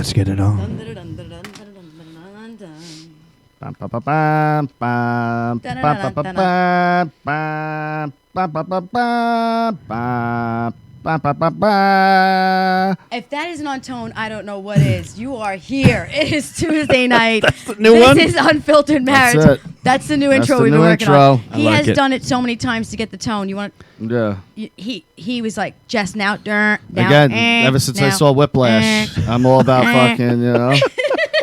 Let's get it on. If that isn't on tone, I don't know what is. You are here. It is Tuesday night. That's the new one? This is Unfiltered Marriage. That's it. That's the new That's intro the we've been new working intro. on. I He like has it. done it so many times to get the tone. You want? Yeah. He was like just now. Down, Again, ever since I saw Whiplash, I'm all about fucking,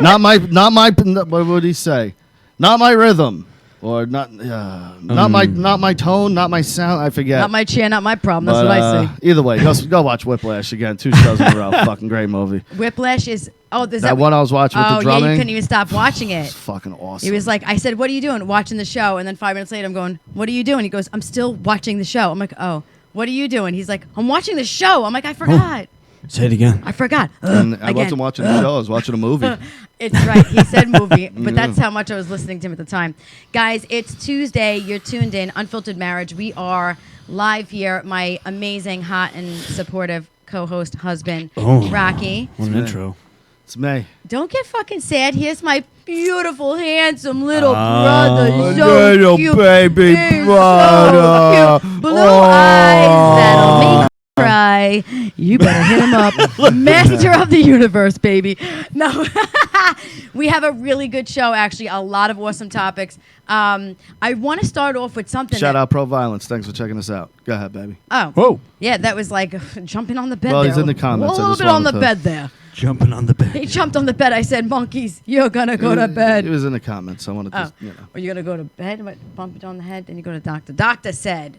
not my, what would he say? Not my rhythm. Or not my tone, not my sound. I forget. Not my chair, not my problem. That's But, what I say. Either way, go watch Whiplash again. 2 shows in a row. Fucking great movie. Whiplash is That one I was watching with the yeah, drumming. you couldn't even stop watching it. It's fucking awesome. He was like, I said, what are you doing? Watching the show. And then 5 minutes later, I'm going, what are you doing? He goes, I'm still watching the show. I'm like, oh, what are you doing? He's like, I'm watching the show. I'm like, I forgot. Say it again. I forgot. And I Again. wasn't watching the show. I was watching a movie. It's right. He said movie, but that's how much I was listening to him at the time. Guys, it's Tuesday. You're tuned in. Unfiltered Marriage. We are live here. My amazing, hot, and supportive co-host husband, Rocky. What an intro. It's me. Don't get fucking sad. Here's my beautiful, handsome little brother. So little cute. baby He's brother. So cute. Blue eyes that'll make you cry. You better hit him up. Master of the universe, baby. No. We have a really good show, actually. A lot of awesome topics. I want to start off with something. Shout out Pro Violence. Thanks for checking us out. Go ahead, baby. Oh. Whoa. Yeah, that was like jumping on the bed Well, there. he's in the comments. A I little just bit on the wanted to- bed there. Jumping on the bed. He jumped on the bed. I said, monkeys, you're going to go to bed. It was in the comments. I wanted to, Are you going to go to bed? What, bump it on the head? Then you go to doctor. Doctor said.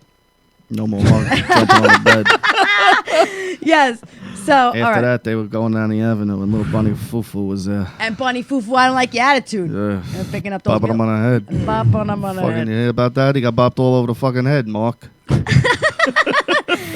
no more jumping on the bed. Yes. So, After all right. that, they were going down the avenue, and little Bunny Fufu was there. And Bunny Fufu, I don't like your attitude. Yeah. And picking up those. Bopping him on the head. Bop on him on the Fucking, head. you hear about that? He got bopped all over the fucking head, Mark.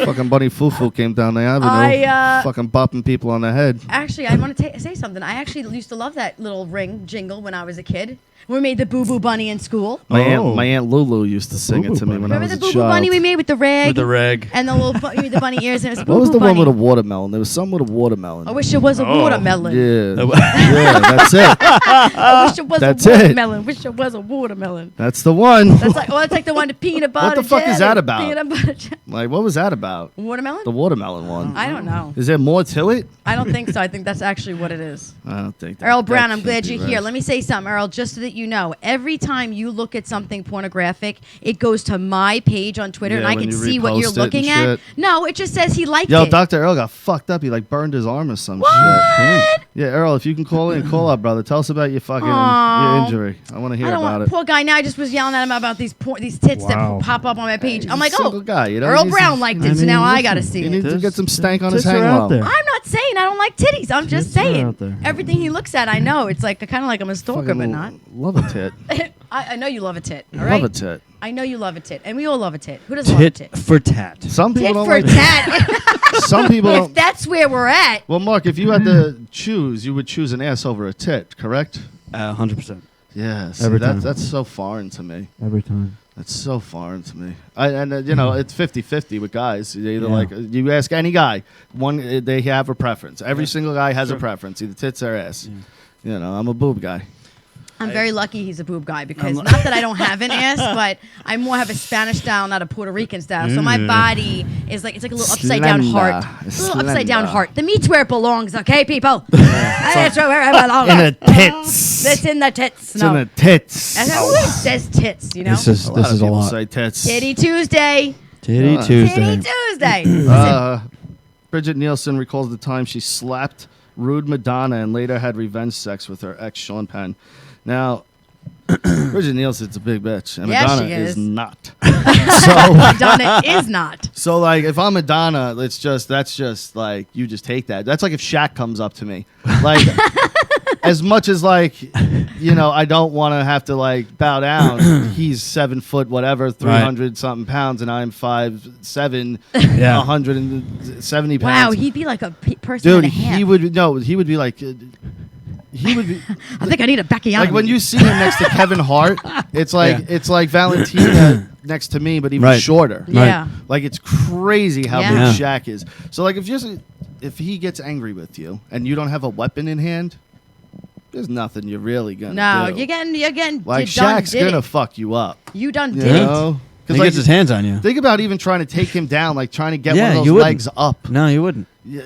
Fucking Bunny Fufu came down the avenue. Fucking bopping people on the head. Actually, I want to say something. I actually used to love that little ring jingle when I was a kid. We made the Boo Boo Bunny in school. My aunt Lulu used to sing Boo it to Boo me when Bunny. I Remember was the a Boo Boo child. Bunny we made with the rag? With the rag. And the little the bunny ears. And it was What was Boo the Boo one Bunny. with a watermelon? There was some with a watermelon. I wish it was a watermelon. Yeah. Yeah, that's it. I wish it was That's a it. watermelon. Wish it was a watermelon. That's the one. That's like the one to peanut butter. What the fuck is jelly, that about? Peanut butter jelly. Like, what was that about? Watermelon? The watermelon one. I don't know. Is there more to it? I don't think so. I think that's actually what it is. I don't think that. Earl that Brown, I'm can't glad be you're right. here. Let me say something, Earl, just so that you know. Every time you look at something pornographic, it goes to my page on Twitter, and Yeah, I when can you see what you're repost it and looking at. shit. No, it just says he liked Yo, it. Dr. Earl got fucked up. He like burned his arm or some What? shit. Yeah, Earl, if you can call in, call up, brother. Tell us about your fucking Aw. your injury. I want to hear I don't about want it. poor guy. Now I just was yelling at him about these tits Wow. that pop up on my page. He's I'm a like, single oh, guy, you know? Earl He needs Brown to- liked I it, so mean, now I listen, got to see He it. needs to get some stank on his Tits are hang out low. there. I'm not saying I don't like titties. I'm just Tits are saying out there. everything he looks at, I know. It's like kind of like I'm a stalker, Fucking but not. Love a tit. I know you love a tit. All right. Love a tit. I know you love a tit, and we all love a tit. Who doesn't love a Tit tit? for tat. Some people Tit don't for like tat. Some people If don't. that's where we're at. Well, Mark, if you had to choose, you would choose an ass over a tit, correct? 100%. Yeah. See, Every time. that's so foreign to me. Every time. That's so foreign to me. You know, it's 50-50 with guys. You either Yeah. like you ask any guy, they have a preference. Every single guy has a preference, either tits or ass. You know, I'm a boob guy. I'm very lucky he's a boob guy because not that I don't have an ass, but I more have a Spanish style, not a Puerto Rican style. So my body is like, it's like a little upside down heart. Slender. A little upside down Slender. heart. The meat's where it belongs, okay, people? That's where it belongs. In the tits. It's in the tits. It's No. in the tits. That's how it says tits, you know? This is A lot of a people lot. say tits. Titty Tuesday. Titty Uh, Tuesday. Titty Tuesday. Bridget Nielsen recalls the time she slapped rude Madonna and later had revenge sex with her ex Sean Penn. Now, Bridget Nielsen's a big bitch, and Yeah, Madonna she is. is not. So, Madonna is not. so like, if I'm Madonna, that's just like you just take that. That's like if Shaq comes up to me, like as much as like, you know, I don't want to have to like bow down. He's 7 foot whatever, 300 something pounds, and I'm 5'7", Yeah. 170 pounds. Wow, he'd be like a person and Dude, a half. he would be like. He would be I think I need a Becky like when you see him next to Kevin Hart, it's like Valentina next to me, but even Right. shorter. Yeah. Like it's crazy how Yeah. big Yeah. Shaq is. So like if if he gets angry with you and you don't have a weapon in hand, there's nothing you're really gonna do. you're getting like you done Shaq's did gonna it. fuck you up. You done You did it. know? He Like, gets his hands on you. think about even trying to take him down, like trying to get Yeah, one of you those wouldn't. legs up. No, you wouldn't. Yeah,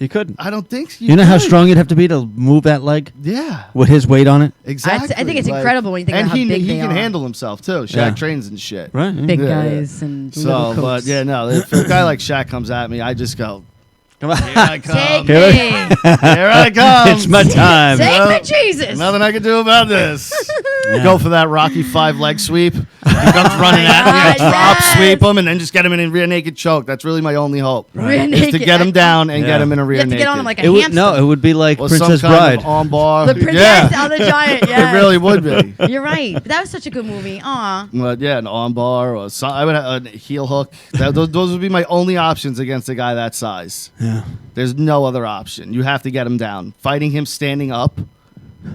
You couldn't. I don't think so. You know how could. strong you'd have to be to move that leg Yeah, with his weight on it? exactly. I think it's Like- incredible when you think and about how big he they can are. handle himself too. Shaq Yeah. trains and shit. Right. yeah. Big Yeah, guys and little So, but coats. yeah, no. If a guy like Shaq comes at me, I just go, Come on. "Here I come, Take Here me. here I come." It's my time. Take Well, me, Jesus. Nothing I can do about this. Yeah. Go for that Rocky 5 leg sweep. He comes running at me. I God, drop, yes. sweep him, and then just get him in a rear naked choke. That's really my only hope. Rear Is to naked. get him down and Yeah. get him in a rear You have to naked. get on him like a It would, hamster. no, it would be like or Princess some Bride. kind of arm bar. The princess Yeah, on the giant. Yes. it really would be. You're right. But that was such a good movie. Aw. But yeah, an arm bar or I would have a heel hook. Those would be my only options against a guy that size. Yeah. There's no other option. You have to get him down. Fighting him standing up,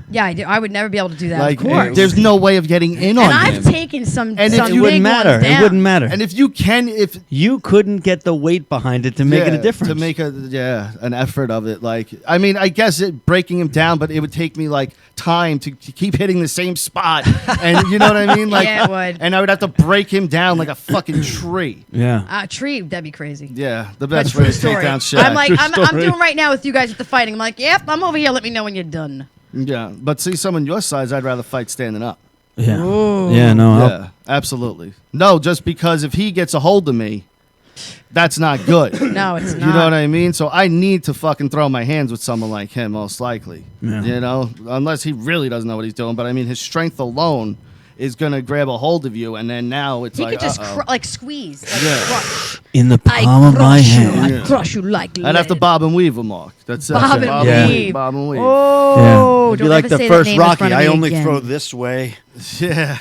Yeah, I do. I would never be able to do that. like of course. there's no way of getting in and on I've him. taken some. And if some It you- wouldn't big matter. ones down. It wouldn't matter. And if you can, if You couldn't get the weight behind it to make it a Yeah, difference. to make an effort of it. Like, I mean, I guess breaking him down, but it would take me like time to keep hitting the same spot, and you know what I mean? Like, Yeah, it would. And I would have to break him down like a fucking tree. yeah. Tree, that'd be crazy. Yeah, the But best true way to take story. down Shaq. I'm like, True I'm story. doing right now with you guys with the fighting. I'm like, yep, I'm over here. Let me know when you're done. yeah, but see, someone your size, I'd rather fight standing up. Yeah. Ooh. Yeah, no. I'll- Yeah, absolutely. No, just because if he gets a hold of me, that's not good. No, it's not. You know what I mean? So I need to fucking throw my hands with someone like him, most likely. Yeah. You know, unless he really doesn't know what he's doing. But I mean, his strength alone is gonna grab a hold of you, and then now it's He like, could just uh-oh. like squeeze, like Yeah. crush. In the I palm of my crush you. hand. I crush you like I'd have to lead. bob and weave him, Mark. That's it. Bob and Yeah. weave. Bob and weave. Oh, Yeah. It'd be don't like ever the say that first name in Rocky. front of I me only again. throw this way, Yeah.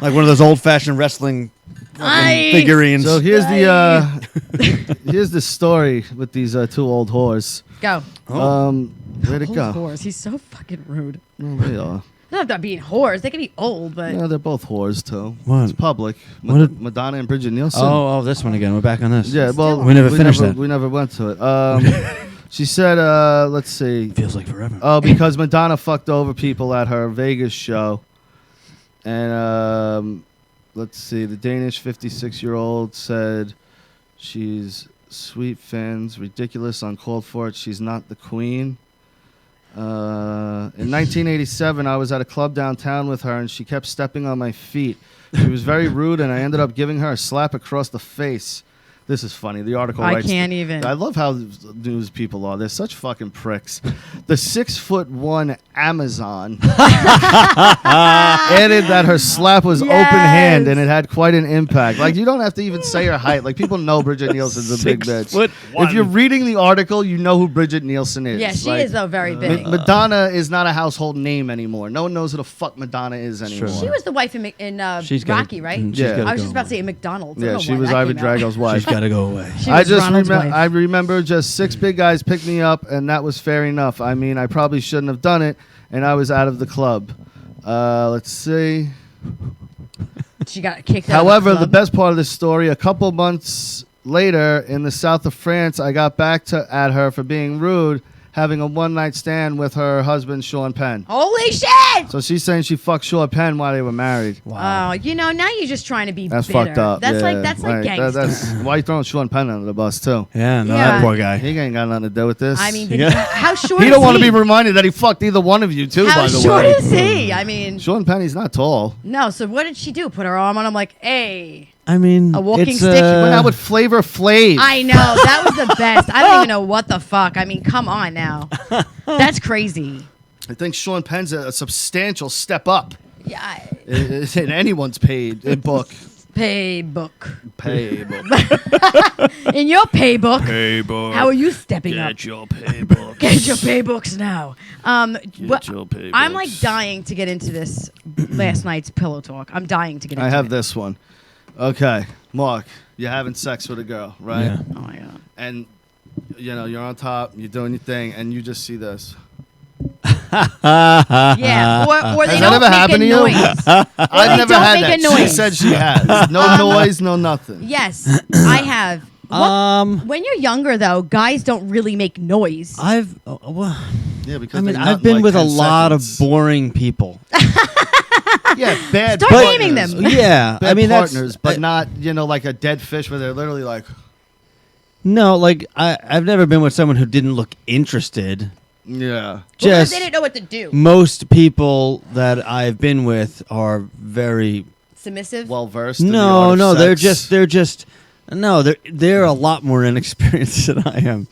like one of those old-fashioned wrestling Aye. figurines. So here's here's the story with these two old whores. Go. Where'd it Old go? whores. He's so fucking rude. Well, they are. Not about being whores. They can be old, but Yeah, they're both whores too. What? It's public. What did- Madonna and Bridget Nielsen. Oh, this one again. We're back on this. Yeah, well, We never finished never, that. We never went to it. She said, let's see. Feels like forever. Oh, because Madonna fucked over people at her Vegas show. And let's see. The Danish 56-year-old said she's sweet fins, ridiculous, uncalled for. She's not the queen. In 1987, I was at a club downtown with her, and she kept stepping on my feet. She was very rude, and I ended up giving her a slap across the face. This is funny. The article I writes... can't even. I love how news people are. They're such fucking pricks. The 6'1" Amazon added that her slap was open hand, Yes. and it had quite an impact. Like, you don't have to even say her height. Like, people know Bridget Nielsen's a big bitch. 6'1". If you're reading the article, you know who Bridget Nielsen is. yeah, she Like, is though very big. Madonna is not a household name anymore. No one knows who the fuck Madonna is anymore. She was the wife in She's gotta- Rocky, right? she's Yeah. gotta I was go just about to away. say McDonald's. I don't Yeah, know she why was that Ivan came out. Drago's wife. She's got to go away. She was Ronald's wife. I remember just 6 big guys picked me up, and that was fair enough. I mean, I probably shouldn't have done it, and I was out of the club. Let's see. She got kicked out. However, of the club. best part of this story, a couple months later in the south of France, I got back at her for being rude, having a one-night stand with her husband, Sean Penn. Holy shit! So she's saying she fucked Sean Penn while they were married. Oh, you know, now you're just trying to be That's bitter. fucked up. That's Yeah, like gangster. that's why you throwing Sean Penn under the bus too. Yeah, no, Yeah. that poor guy. He ain't got nothing to do with this. I mean, Yeah. how short he is don't want to he? be reminded that he fucked either one of you too. How By the short way, is he? I mean, Sean Penny's not tall. no. So what did she do? Put her arm on him like, hey. I mean, A walking it's, stick. Went out with Flavor Flav. I know. That was the best. I don't even know what the fuck. I mean, come on now. That's crazy. I think Sean Penn's a substantial step up Yeah. in anyone's book. Pay book. Pay book. In your pay book. Pay book. How are you stepping up? your pay book. Get your pay books now. your pay I'm books. like dying to get into this last night's pillow talk. I'm dying to get into I have it. this one. Okay, Mark, you're having sex with a girl, right? Yeah. Oh my god. And you know you're on top, you're doing your thing, and you just see this. Yeah. Or they Has that don't ever make happened a to you? noise. I've never don't had make that. a noise. She said she has. No noise, no nothing. Yes, I have. When you're younger, though, guys don't really make noise. Well, Yeah, because I mean, they nut I've in, been like, with a 10 lot seconds. of boring people. Yeah, bad Start partners. naming them. Yeah, Bad I mean partners, that's but not like a dead fish where they're literally like. no, like I've never been with someone who didn't look interested. Yeah. Because they didn't know what to do. Most people that I've been with are very Submissive. Well versed. in the art no, of they're sex. they're a lot more inexperienced than I am.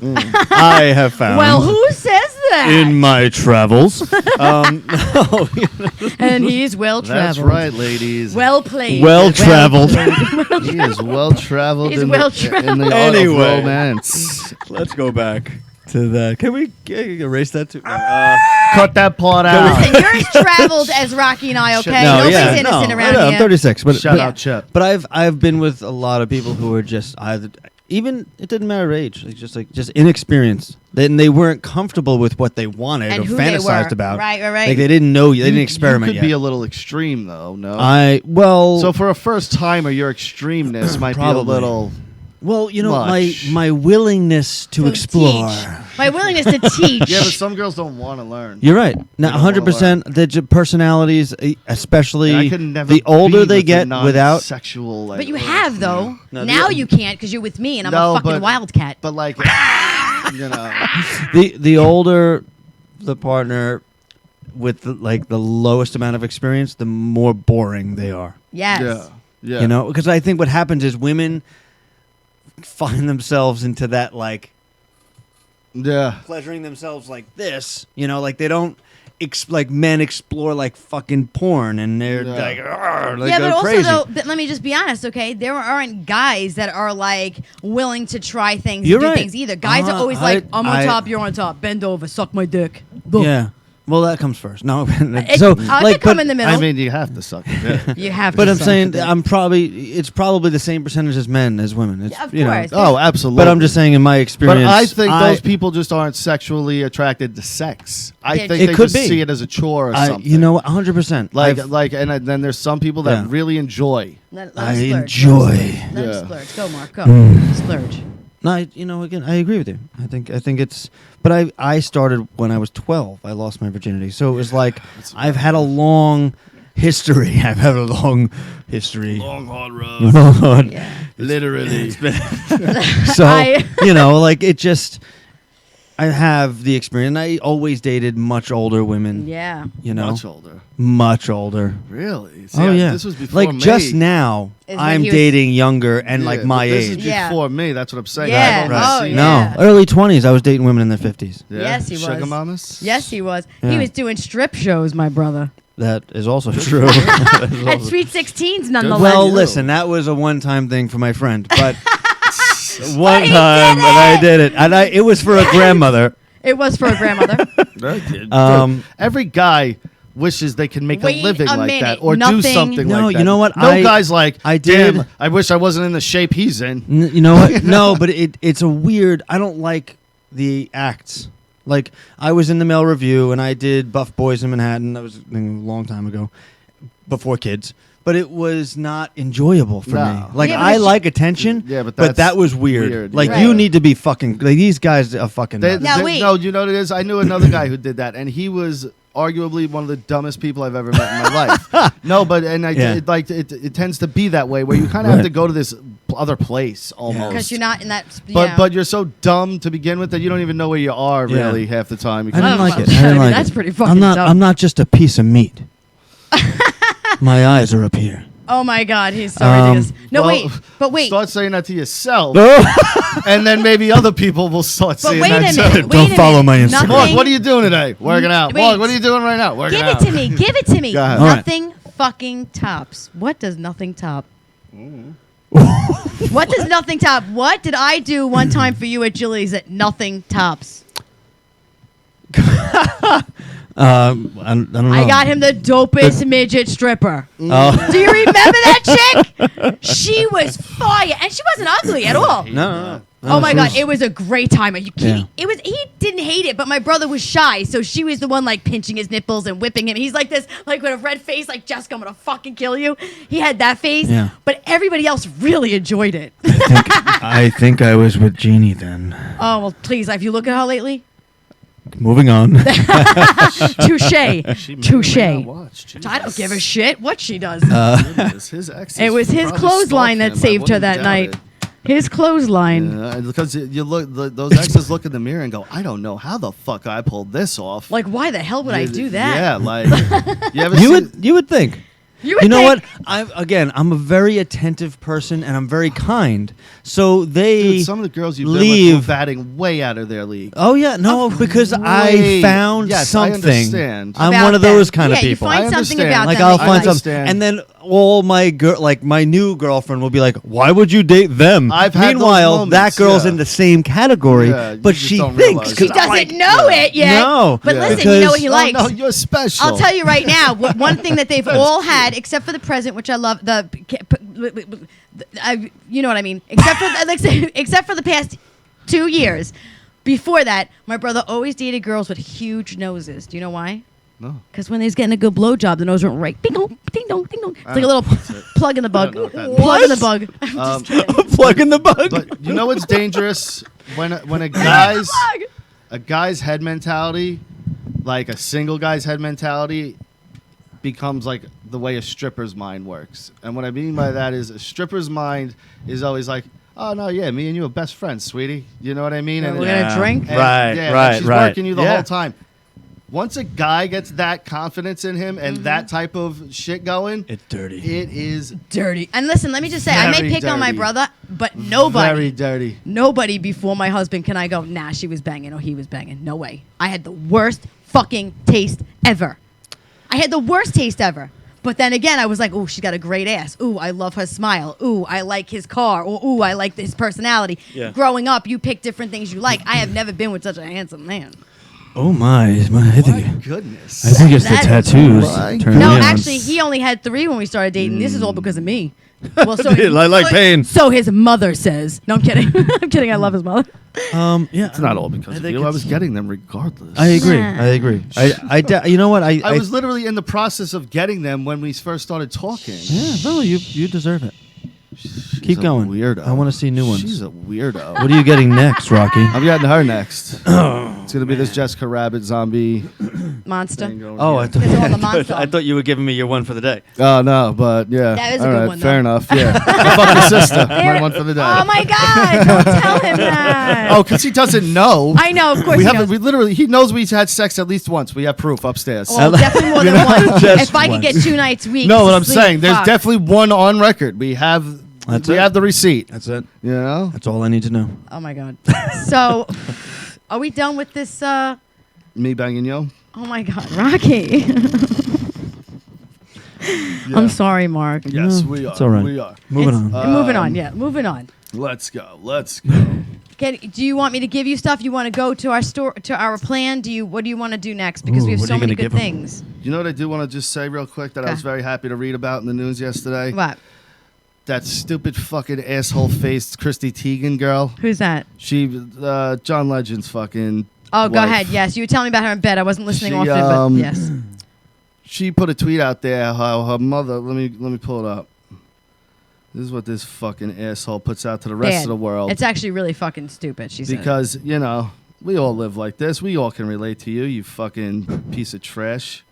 I have found. well, who says that? in my travels. And he's well That's traveled. right, ladies. Well played. Well traveled. He is well traveled He's in, well-traveled. in the art of Anyway. romance. Let's go back to that. Can we erase that too? Cut that part out. Listen, you're as traveled as Rocky and I, okay? No, Nobody's yeah, innocent no, around I'm here. 36, but Shout but, out Chip. but I've been with a lot of people who are just either even it didn't matter age, just inexperienced. They weren't comfortable with what they wanted And or who they fantasized were. about. Right. Like they didn't know you. They didn't experiment You could be yet. a little extreme, though, no? Well, So for a first timer, your extremeness might Probably. be a little... well, you know, much. my willingness to explore. Teach. My willingness to teach. Yeah, but some girls don't want to learn. You're right. Now, don't wanna 100%. The personalities, especially And I could never the older be they with a get without. sexual. Like, But you have, though. No, now the- you can't because you're with me and I'm No, a fucking but- wildcat. But like, you know, The older the partner with the lowest amount of experience, the more boring they are. Yes. yeah. You know, because I think what happens is women find themselves into that Yeah. pleasuring themselves like this. You know, like they don't. Like men explore like fucking porn and they're Yeah. like, "Argh," they Yeah, go but also crazy. though, but let me just be honest, okay? There aren't guys that are like willing to try things, You're and do right. things either. Guys are Uh-huh. always like, I'm on I- top, you're on top, bend over, suck my dick. Boom. Yeah. Well, that comes first. No, It- so I like, could come but- in the middle. I mean, you have to suck it. You have But to I'm suck saying the dick. it's probably the same percentage as men as women. It's, Yeah, of you know. course. Oh, absolutely. But I'm just saying in my But experience. I think those people just aren't sexually attracted to sex. I It think they could just be. see it as a chore or something. You know, 100%. and then there's some people that Yeah. really enjoy. Let him I splurge, enjoy. Let him Yeah. splurge. Go, Mark. Go. Splurge. No, again, I agree with you. I think it's. But I started when I was 12. I lost my virginity, so it was like I've had a long history. I've had a long history. Long hard road. Long- Yeah. Literally. So like it just. I have the experience. And I always dated much older women. Yeah. You know, Much older. much older. Really? See, Oh yeah. This was before like me. just now, Is when I'm he was- dating younger and like Yeah, my but this age. is Yeah. before me. That's what I'm saying. Yeah. I don't Oh, see- yeah. No, early 20s. I was dating women in their 50s. Yeah. Yes, he Sugar was. mamas? Yes, he was. He Yeah. was doing strip shows, my brother. That is also true. That is At also- Sweet 16s, nonetheless. Well, you. listen, that was a one-time thing for my friend, but But one he time, did and I it! did it, and it was for a grandmother. It was for a grandmother. Um, Every guy wishes they could make Wait a living a like minute. that or do Nothing- something No, like that. you know what? No I- guy's like, I did- damn, I wish I wasn't in the shape he's in. You know what? No, but it's a weird. I don't like the acts. Like I was in the Mail Review and I did Buff Boys in Manhattan. That was a long time ago, before kids. But it was not enjoyable for No. me. Like Yeah, but I it's- like attention. Yeah, but that that's was weird. weird, Like yeah. you Right. need to be fucking. Like these guys are fucking. They- nuts. Now, wait. No, you know what it is? I knew another guy who did that, and he was arguably one of the dumbest people I've ever met in my life. No, but Yeah. it tends to be that way where you kind of have Right. to go to this other place almost. Because you're not in that. But you're so dumb to begin with that you don't even know where you are Yeah. really half the time. I didn't Oh, like it. well, I didn't like that's it. pretty fucking dumb. I'm not just a piece of meat. My eyes are up here. Oh my God, he's so Um, ridiculous. No, Well, but wait. Start saying that to yourself, and then maybe other people will start But saying wait a that minute. too. wait Don't a follow minute. my Instagram. Nothing- Mark, what are you doing today? Working out. Wait. Mark, what are you doing right now? Working Give out. it to me. Give it to me. Go ahead. All right. Nothing fucking tops. What does nothing top? What does nothing top? What did I do one time for you at Julie's that nothing tops? I don't know. I got him the dopest midget stripper. Oh. Do you remember that chick? She was fire, and she wasn't ugly at all. No. Oh my God, it was a great time. Are you kidding? Yeah. It was. He didn't hate it, but my brother was shy, so she was the one like pinching his nipples and whipping him. He's like this, like with a red face, like Jessica, I'm gonna fucking kill you. He had that face, Yeah. but everybody else really enjoyed it. I think I was with Jeannie then. Oh well, please. Have you looked at her lately? Moving on. Touche, She may touche. or may not watch. Jesus. I don't give a shit what she does. Goodness, his exes It was his probably clothesline stalked that him. I saved her wouldn't that doubt night. it. His clothesline. Yeah, because you look, those exes look in the mirror and go, "I don't know how the fuck I pulled this off." Like, why the hell would I do that? Yeah, like you ever You would think. You, would You know think- what? I'm a very attentive person and I'm very kind. So they Dude, some of the girls you've been with leave. were batting way out of their league. Oh yeah, no, because I Way- found yes, I something. understand. I'm About one of them. those kind Yeah, of you people. find I something understand. about Like them I'll that you find like. something, understand. and then all my like my new girlfriend will be like, "Why would you date them?" I've had those Meanwhile, moments, that girl's yeah. in the same category, Yeah, you but just she don't thinks realize She it. because doesn't know it yet. No. But Yeah. listen, you know what he Oh, likes. no, you're special. I'll tell you right now, one thing that they've all had, except for the present, which I love, you know what I mean. Except for the past 2 years. Before that, my brother always dated girls with huge noses. Do you know why? No. Because when they was getting a good blowjob, the nose went right. Ding dong, ding dong, ding dong. It's like a little plug in the bug. know what that Plug in the means. bug. I'm just kidding. plug in the bug. But you know what's dangerous when a Plug. guy's head mentality, like a single guy's head mentality, becomes like the way a stripper's mind works. And what I mean by that is a stripper's mind is always like, "Oh no, yeah, me and you are best friends, sweetie." You know what I mean? Yeah, And we're it- gonna drink. and- Right, yeah, right, She's right. working you the Yeah. whole time. Once a guy gets that confidence in him Mm-hmm. and that type of shit going, It's dirty. it is Dirty. And listen, let me just say, I may Very pick on my dirty. brother, but nobody. very dirty. Nobody before my husband can I go, nah, she was banging or he was banging. No way. I had the worst fucking taste ever. I had the worst taste ever. But then again, I was like, ooh, she's got a great ass. Ooh, I love her smile. Ooh, I like his car. Or ooh, I like his personality. Yeah. Growing up, you pick different things you like. I have never been with such a handsome man. Oh my! I My think goodness. it's the That- tattoos. My turning No, me on. actually, he only had 3 when we started dating. This is all because of me. Well, so I like pain. So his mother says. No, I'm kidding. I'm kidding. I love his mother. Yeah, It's not all because of think you. I it's- was getting them regardless. I agree. Nah. I agree. You know what? I was literally in the process of getting them when we first started talking. Yeah, no, you deserve it. She's Keep a going. Weirdo. I want to see new ones. She's a weirdo. What are you getting next, Rocky? I'm getting her next. It's gonna be this Jessica Rabbit zombie. Monster. thing going Oh, here. I thought, It's all the monster. I thought you were giving me your one for the day. Oh no, but yeah. That is a All good right, one, fair though. enough. Yeah. I fucked your sister. My one for the day. Oh my God! Don't tell him that. Oh, because he doesn't know. I know, of course we he have. knows. We literally. He knows we had sex at least once. We have proof upstairs. Well, definitely more than one. Just If I could get once. 2 nights a week. No, to what I'm sleep, saying, there's fuck. definitely one on record. We have. That's we it. have the receipt. That's it. You know. That's all I need to know. Oh my God. So, are we done with this? Me banging yo. Oh my God, Rocky. Yeah. I'm sorry, Mark. Yes, No, we are. it's all right. We are. Moving It's- on. Moving on. Yeah, moving on. Let's go. Let's go. Do you want me to give you stuff? You want to go to our store to our plan? What do you want to do next? Because Ooh, we have what are so you many gonna good give 'em? things. You know what I do want to just say real quick that I was Okay. very happy to read about in the news yesterday? What? That stupid fucking asshole faced Christy Teigen girl. Who's that? She, John Legend's fucking. Oh, go wife. ahead. Yes, you were telling me about her in bed. I wasn't listening She, off it, but yes. She put a tweet out there how her mother. Let me pull it up. This is what this fucking asshole puts out to the rest Bad. of the world. It's actually really fucking stupid. She said. Because we all live like this. We all can relate to you. You fucking piece of trash.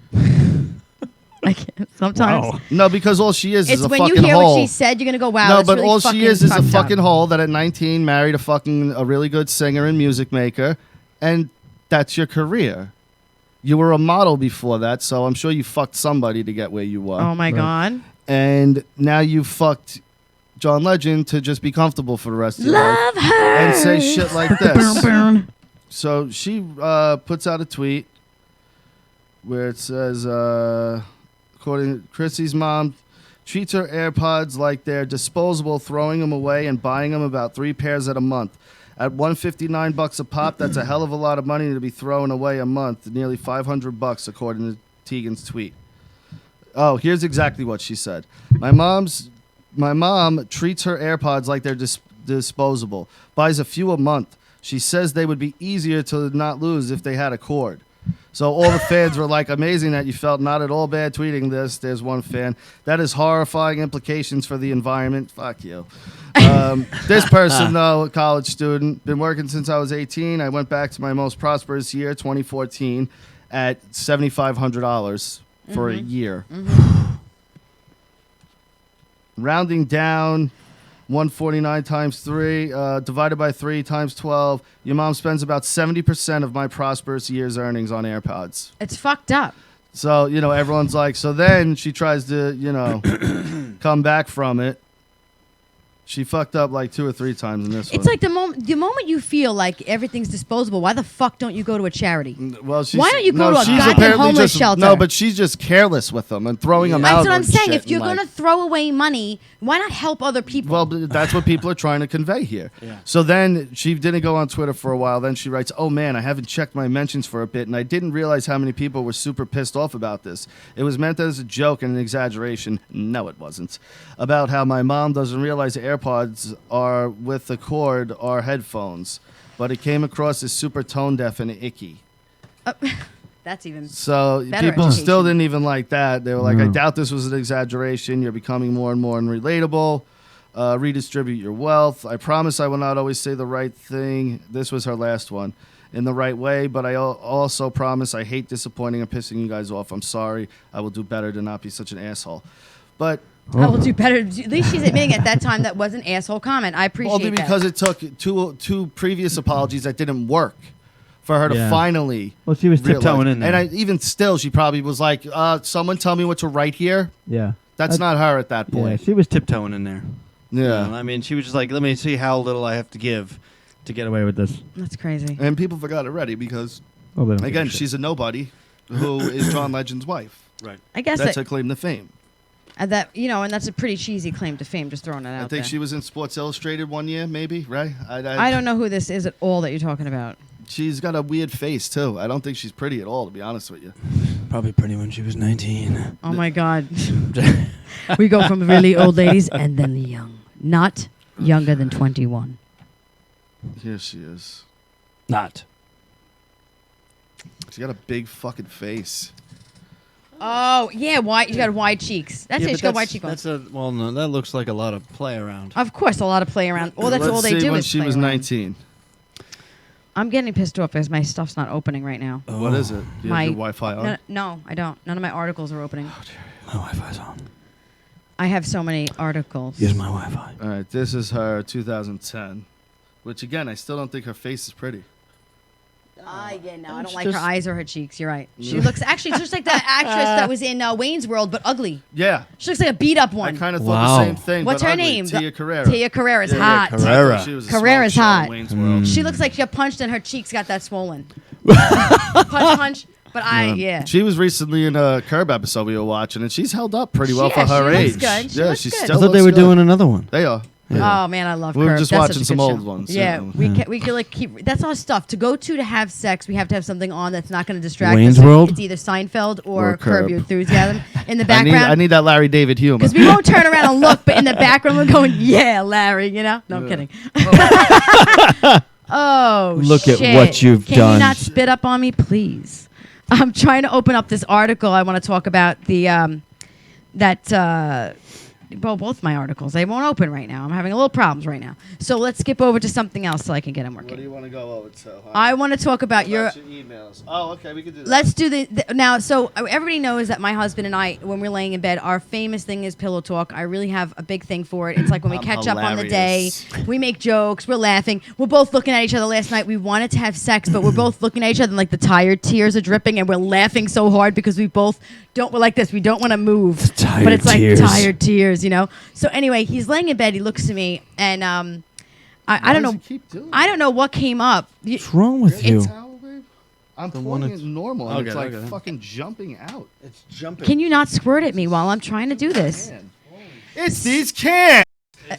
I can't. Sometimes No, because all she is it's a when fucking you hear hole. what she said, you're gonna go, "Wow." No, that's but really all she fucking is a fucked fucking up. hole that at 19 married a really good singer and music maker, and that's your career. You were a model before that, so I'm sure you fucked somebody to get where you were. Oh my God. And now you fucked John Legend to just be comfortable for the rest of your life Love her. and say shit like this. Burn. So she puts out a tweet where it says, according to Chrissy's mom, treats her AirPods like they're disposable, throwing them away and buying them about 3 pairs at a month. At $159 a pop, that's a hell of a lot of money to be thrown away a month. Nearly $500, according to Tegan's tweet. Oh, here's exactly what she said. My mom treats her AirPods like they're disposable. Buys a few a month. She says they would be easier to not lose if they had a cord. So all the fans were like, amazing that you felt not at all bad tweeting this. There's one fan. That is horrifying implications for the environment. Fuck you. This person, though, a college student, been working since I was 18. I went back to my most prosperous year, 2014, at $7,500 for a year. Rounding down, 149 times 3, divided by 3 times 12. Your mom spends about 70% of my prosperous year's earnings on AirPods. It's fucked up. So, everyone's like, so then she tries to, come back from it. She fucked up like 2 or 3 times in this one. It's like the moment you feel like everything's disposable, why the fuck don't you go to a charity? Well, why don't you go to a she's goddamn apparently homeless just, shelter? No, but she's just careless with them and throwing them out. That's what I'm and saying. shit If you're and, going to throw away money, why not help other people? Well, that's what people are trying to convey here. Yeah. So then she didn't go on Twitter for a while. Then she writes, oh, man, I haven't checked my mentions for a bit, and I didn't realize how many people were super pissed off about this. It was meant as a joke and an exaggeration. No, it wasn't. About how my mom doesn't realize the AirPods are with the cord are headphones, but it came across as super tone deaf and icky. That's even So better people education. still didn't even like that. They were like, I doubt this was an exaggeration. You're becoming more and more unrelatable. Redistribute your wealth. I promise I will not always say the right thing. This was her last one. In the right way, but I also promise I hate disappointing and pissing you guys off. I'm sorry. I will do better to not be such an asshole. But I will do better. At least she's admitting at that time that was an asshole comment. I appreciate only that. because it took two previous apologies that didn't work for her to finally. Well, she was realize. tiptoeing in there. And even still, she probably was like, someone tell me what to write here. Yeah. That's not her at that Yeah, point. she was tiptoeing in there. Yeah. You know, I mean, she was just like, let me see how little I have to give to get away with this. That's crazy. And people forgot already because, Oh, they don't give again, a shit. she's a nobody who is John Legend's wife. Right. I guess That's that, her claim to fame. and that's a pretty cheesy claim to fame. Just throwing it out I think there. she was in Sports Illustrated one year, maybe, right? I don't know who this is at all that you're talking about. She's got a weird face, too. I don't think she's pretty at all, to be honest with you. Probably pretty when she was 19. Oh my God. We go from really old ladies and then the young, not younger than 21. Here she is. Not. She's got a big fucking face. Oh yeah, wide. You got wide cheeks. That's it. She got wide cheekbones. Well, no, that looks like a lot of play around. Of course, a lot of play around. Well, that's Let's all they see do when is she play was around. 19. I'm getting pissed off because my stuff's not opening right now. Oh. What is it? Do you My- have your Wi-Fi on? No, I don't. None of my articles are opening. My Wi-Fi's on. I have so many articles. Use my Wi-Fi. All right, this is her 2010, which, again, I still don't think her face is pretty. Yeah, no, I don't It's like her just- eyes or her cheeks. You're right. She looks actually just like the actress that was in Wayne's World, but ugly. Yeah, She looks like a beat up I one. kind of Wow. thought the same thing. What's but her ugly. name? Tia Carrera. Tia Carrera's hot. I thought Carrera. she was a Carrera's smoke show in hot. Wayne's World. She looks like she got punched and her cheeks got that swollen. punch. But yeah. She was recently in a Curb episode we were watching, and she's held up pretty well for her she age. looks good. She yeah, looks she good. still I thought they looks were good. doing another one. They are. Oh man, I love We were Curb. just That's watching such a some good old show. ones, Yeah, yeah. we can like keep. That's our stuff. To go to have sex, we have to have something on that's not going to distract Wayne's us. World? It's either Seinfeld or Or Curb Curb. Your Enthusiasm in the I background. need that Larry David humor. Because we won't turn around and look, but in the background we're going, yeah, Larry, you know? No, I'm kidding. Oh, Look at shit. what you've Can done. you not spit up on me, please? I'm trying to open up this article. I want to talk about the well, both my articles. They won't open right now. I'm having a little problems right now. So let's skip over to something else so I can get them What do working. you want to go over to? Huh? I want to talk about your. emails. Oh, okay, we can do that. Let's do the now. So everybody knows that my husband and I, when we're laying in bed, our famous thing is pillow talk. I really have a big thing for it. It's like when we I'm catch up on the day, hilarious. we make jokes, we're laughing. We're both looking at each other. Last night we wanted to have sex, but we're both looking at each other and like the tired tears are dripping, and we're laughing so hard because we both we're like this. We don't want to move, tired but it's like tears. tired tears, you know. So anyway, he's laying in bed. He looks at me, and I don't know. Keep doing I don't know what came up. What's wrong with you? Towel, babe? I'm The pulling one it that's- normal, and it's Okay, like okay. fucking jumping out. It's jumping. Can you not squirt at me while I'm trying to do this? Man. It's these cans.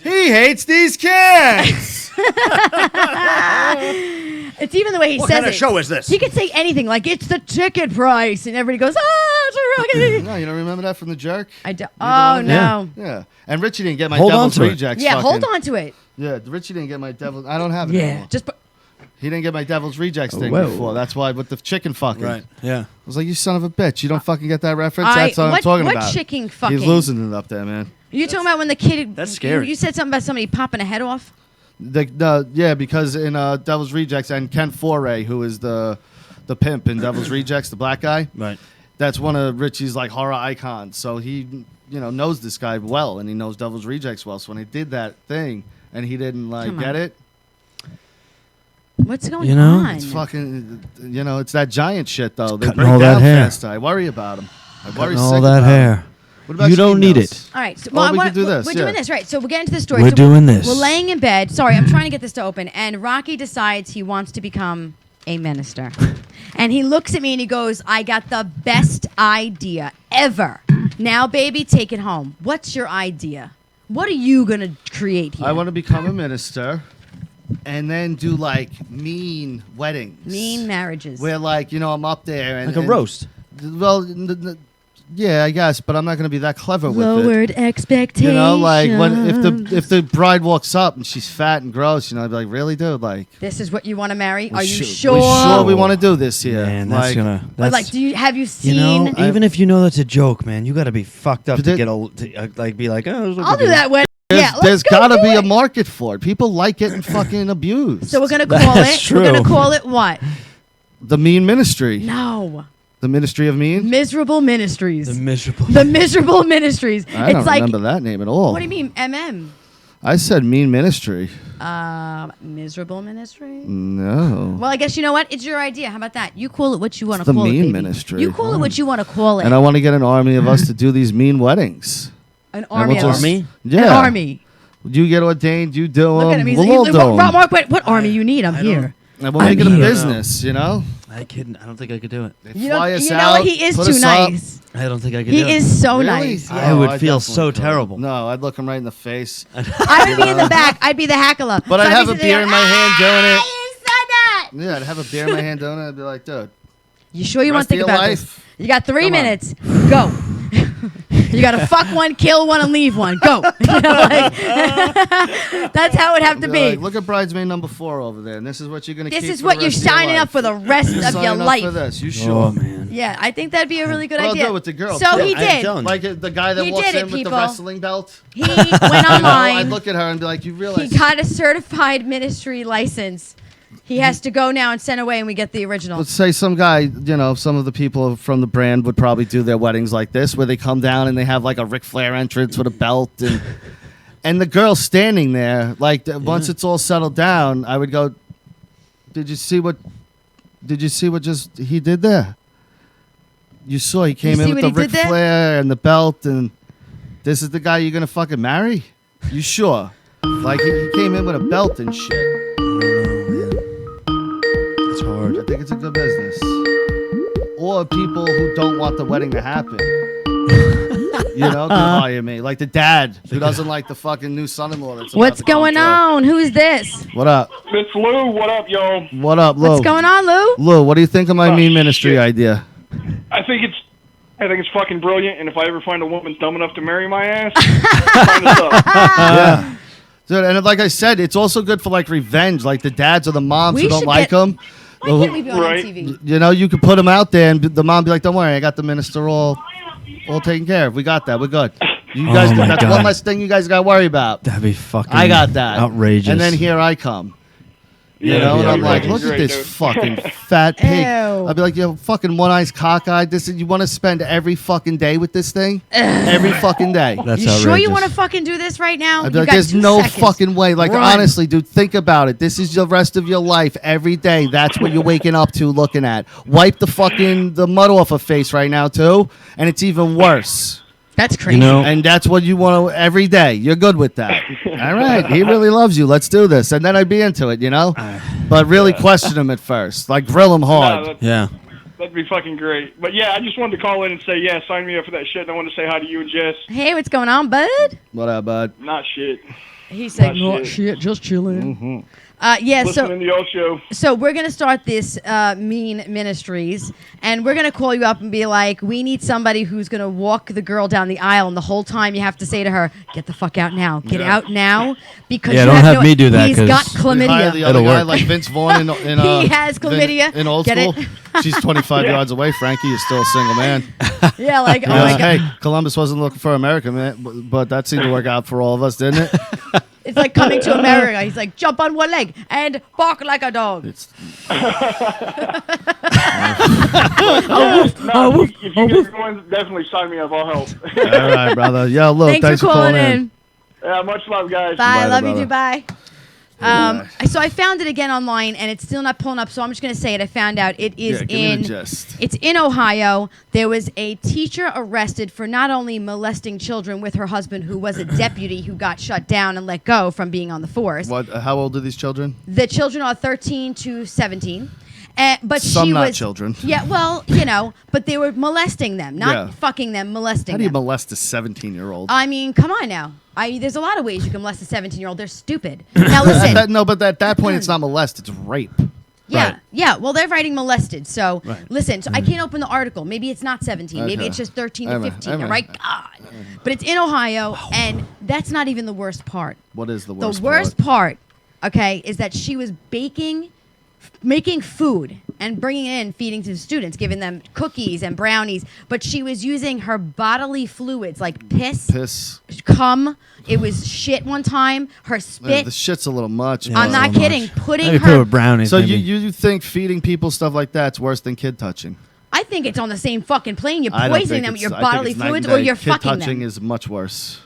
He hates these cans. It's even the way he What says kind of it. show is this? He could say anything like it's the ticket price, and everybody goes, it's a rookie. No, you don't remember that from The Jerk? I do- Neither oh one? no. Yeah. And Richie didn't get my Hold on Devil's to it. Rejects. Yeah, fucking- hold on to it. Yeah, Richie didn't get my Devil's... I don't have it Yeah, anymore. just put. He didn't get my Devil's Rejects thing Whoa. before. That's why with the chicken fucking. Right. Yeah. I was like, you son of a bitch. You don't fucking get that reference? That's what I'm talking what about. chicken fucking? He's losing it up there, man. You talking about when the kid? That's scary. You said something about somebody popping a head off. Yeah, because in Devil's Rejects and Ken Foray, who is the pimp in Devil's Rejects, the black guy. Right. That's one of Richie's like horror icons. So he, knows this guy well, and he knows Devil's Rejects well. So when he did that thing, and he didn't Come get on. it, What's going on? it's fucking, it's that giant shit though. They cutting break all that down hair. fast. I worry about him. I worry Cutting sick all that about hair. him. What about You your don't need emails? it. All right. So, Well, we could do this, We're yeah. doing this, right? So we're getting to the story. We're So doing this. We're laying in bed. Sorry, I'm trying to get this to open. And Rocky decides he wants to become a minister. And he looks at me and he goes, I got the best idea ever. Now, baby, take it home. What's your idea? What are you going to create here? I want to become a minister, and then do like mean weddings. Mean marriages. Where I'm up there and Like a and- roast. Well, yeah, I guess, but I'm not going to be that clever with it. Lowered expectations. Like if the bride walks up and she's fat and gross, I'd be like, really, dude? Like, This is what you want to marry? we Are you su- sure? We sure we want to do this here? Man, that's like, gonna. But That's, have you seen? even if you know that's a joke, man, you got to be fucked up But to that- get be like, oh, this looks I'll do good. that wedding. Yeah, There's let's go got to do be a it. market for it. People like getting fucking abused. So we're gonna call That's it. true. We're gonna call it what? The Mean Ministry. No. The Ministry of Mean? Miserable Ministries. The miserable. The Miserable Ministries. I don't It's like. remember that name at all. What do you mean, MM? I said Mean Ministry. Miserable Ministry. No. Well, I guess you know what? It's your idea. How about that? You call it what you want to the call it, Mean baby. Ministry. You call it what you want to call it. And I want to get an army of us to do these mean weddings. An army. we'll of just- Army? Yeah. An army. You get ordained, you do Look at them. him. He's We'll all do them. Mark, wait, what army you need? I'm I here. And we'll make it a here. business, I kidding. I don't think I could do it. They You fly know, us you know out, what? He is put too us up. nice. I don't think I could do it. He is so Really? nice. I would feel definitely so could. terrible. No, I'd look him right in the face. I would be in the back. I'd be the hackler. But I'd have a beer in my hand doing it. You said that. Yeah, I'd have a beer in my hand doing it. I'd be like, dude, You sure you want rest to of think your about life, this? You got 3 Come on. minutes. Go. You got to fuck one, kill one, and leave one. Go. That's how it would have to I'd be. like, look at bridesmaid number 4 over there, and this is what you're gonna keep. This is for what the you're rest of your signing life. up for the rest You're of your signing up for life. this. You Oh sure? man. Yeah, I think that'd be a really good Well, I'll idea. do it with the girl, So too. he I'm did. telling you. Like the guy that He walks did it, in with people. the wrestling belt. He went I'd online. look at her and be like, you realize He got a certified ministry license. He has to go now and send away, and we get the original. Let's say some guy, some of the people from the brand would probably do their weddings like this, where they come down and they have like a Ric Flair entrance with a belt, and the girl standing there. Like once it's all settled down, I would go, Did you see what just he did there? You saw he came You in see with what the he Ric did there? Flair and the belt, and this is the guy you're gonna fucking marry? You sure? Like he came in with a belt and shit. I don't know, man. It's hard. I think it's a good business. Or people who don't want the wedding to happen. Can hire me. Like the dad who doesn't like the fucking new son-in-law. That's What's about to come going through. on? Who's this? What up? It's Lou. What up, y'all? What up, Lou? What's going on, Lou? Lou, what do you think of my Oh, mean ministry shit. idea? I think it's fucking brilliant. And if I ever find a woman dumb enough to marry my ass, sign us up. Yeah. Dude, and like I said, it's also good for like revenge. Like the dads or the moms We who don't should like get- them. Why can't we be on Right. TV? You could put them out there and the mom be like, don't worry, I got the minister all taken care of. We got that. We're good. You guys, Oh my that's God. one less thing you guys got to worry about. That'd be fucking. I got that. Outrageous. And then here I come. Yeah, And yeah, I'm you're like, right, look you're at right, this dude. fucking fat pig. Ew. I'd be like, you fucking one-eyed cockeyed. You want to spend every fucking day with this thing? Every fucking day. That's You outrageous. sure you want to fucking do this right now? I'd be You like, got there's 2 no seconds. fucking way. Like, Run. honestly, dude, think about it. This is the rest of your life. Every day, that's what you're waking up to looking at. Wipe the mud off her face right now, too. And it's even worse. That's crazy. You know, And that's what you want to every day. You're good with that. All right. He really loves you. Let's do this. And then I'd be into it, But really question him at first. Like, grill him hard. No, yeah. that'd be fucking great. But yeah, I just wanted to call in and say, yeah, sign me up for that shit. And I wanted to say hi to you and Jess. Hey, what's going on, bud? What up, bud? Not shit. He said, Oh, "No shit. shit, just chilling." Yeah, listening to y'all show. so we're going to start this Mean Ministries, and we're going to call you up and be like, we need somebody who's going to walk the girl down the aisle, and the whole time you have to say to her, get the fuck out now. Get out now. Because Yeah, you don't have no- me do that, He's 'cause got We hire chlamydia. the other It'll guy work. like Vince Vaughn in He has chlamydia. in old Get school. it? She's 25 yards away. Frankie is still a single man. Yeah, like, oh He my goes, God. hey, Columbus wasn't looking for America, man, but that seemed to work out for all of us, didn't it? It's like Coming to America. He's like, jump on one leg and bark like a dog. It's No, if you guys are going, definitely sign me up. I'll help. all right, brother. Yo, look, Thanks for calling in. Yeah, much love, guys. Bye. Bye, Love you brother. too. Bye. So I found it again online, and it's still not pulling up. So I'm just gonna say it. I found out it is Yeah, give me the in. gist. It's in Ohio. There was a teacher arrested for not only molesting children with her husband, who was a deputy who got shut down and let go from being on the force. What? How old are these children? The children are 13 to 17. But Some she not was children. Yeah, well, but they were molesting them, not Yeah. fucking them, molesting How do you them. molest a 17-year-old? I mean, come on now. There's a lot of ways you can molest a 17-year-old. They're stupid. Now listen. No, but at that point, it's not molest; it's rape. Yeah, Right. yeah. Well, they're writing molested. So Right. listen, so I can't open the article. Maybe it's not 17. Maybe Okay. it's just 13 to Amen. 15. Amen. Right? God. But it's in Ohio, and that's not even the worst part. What is the The worst? worst part, okay, is that she was making food and bringing it in, feeding to the students, giving them cookies and brownies. But she was using her bodily fluids like piss, cum. It was shit one time. Her spit. The shit's a little much. Yeah, I'm but- not so kidding. much. Putting Maybe put her. with brownies. So maybe. you think feeding people stuff like that's worse than kid touching? I think it's on the same fucking plane. You're I don't poisoning think them with it's- your I think bodily it's night fluids, and or day. you're kid fucking touching them. is much worse.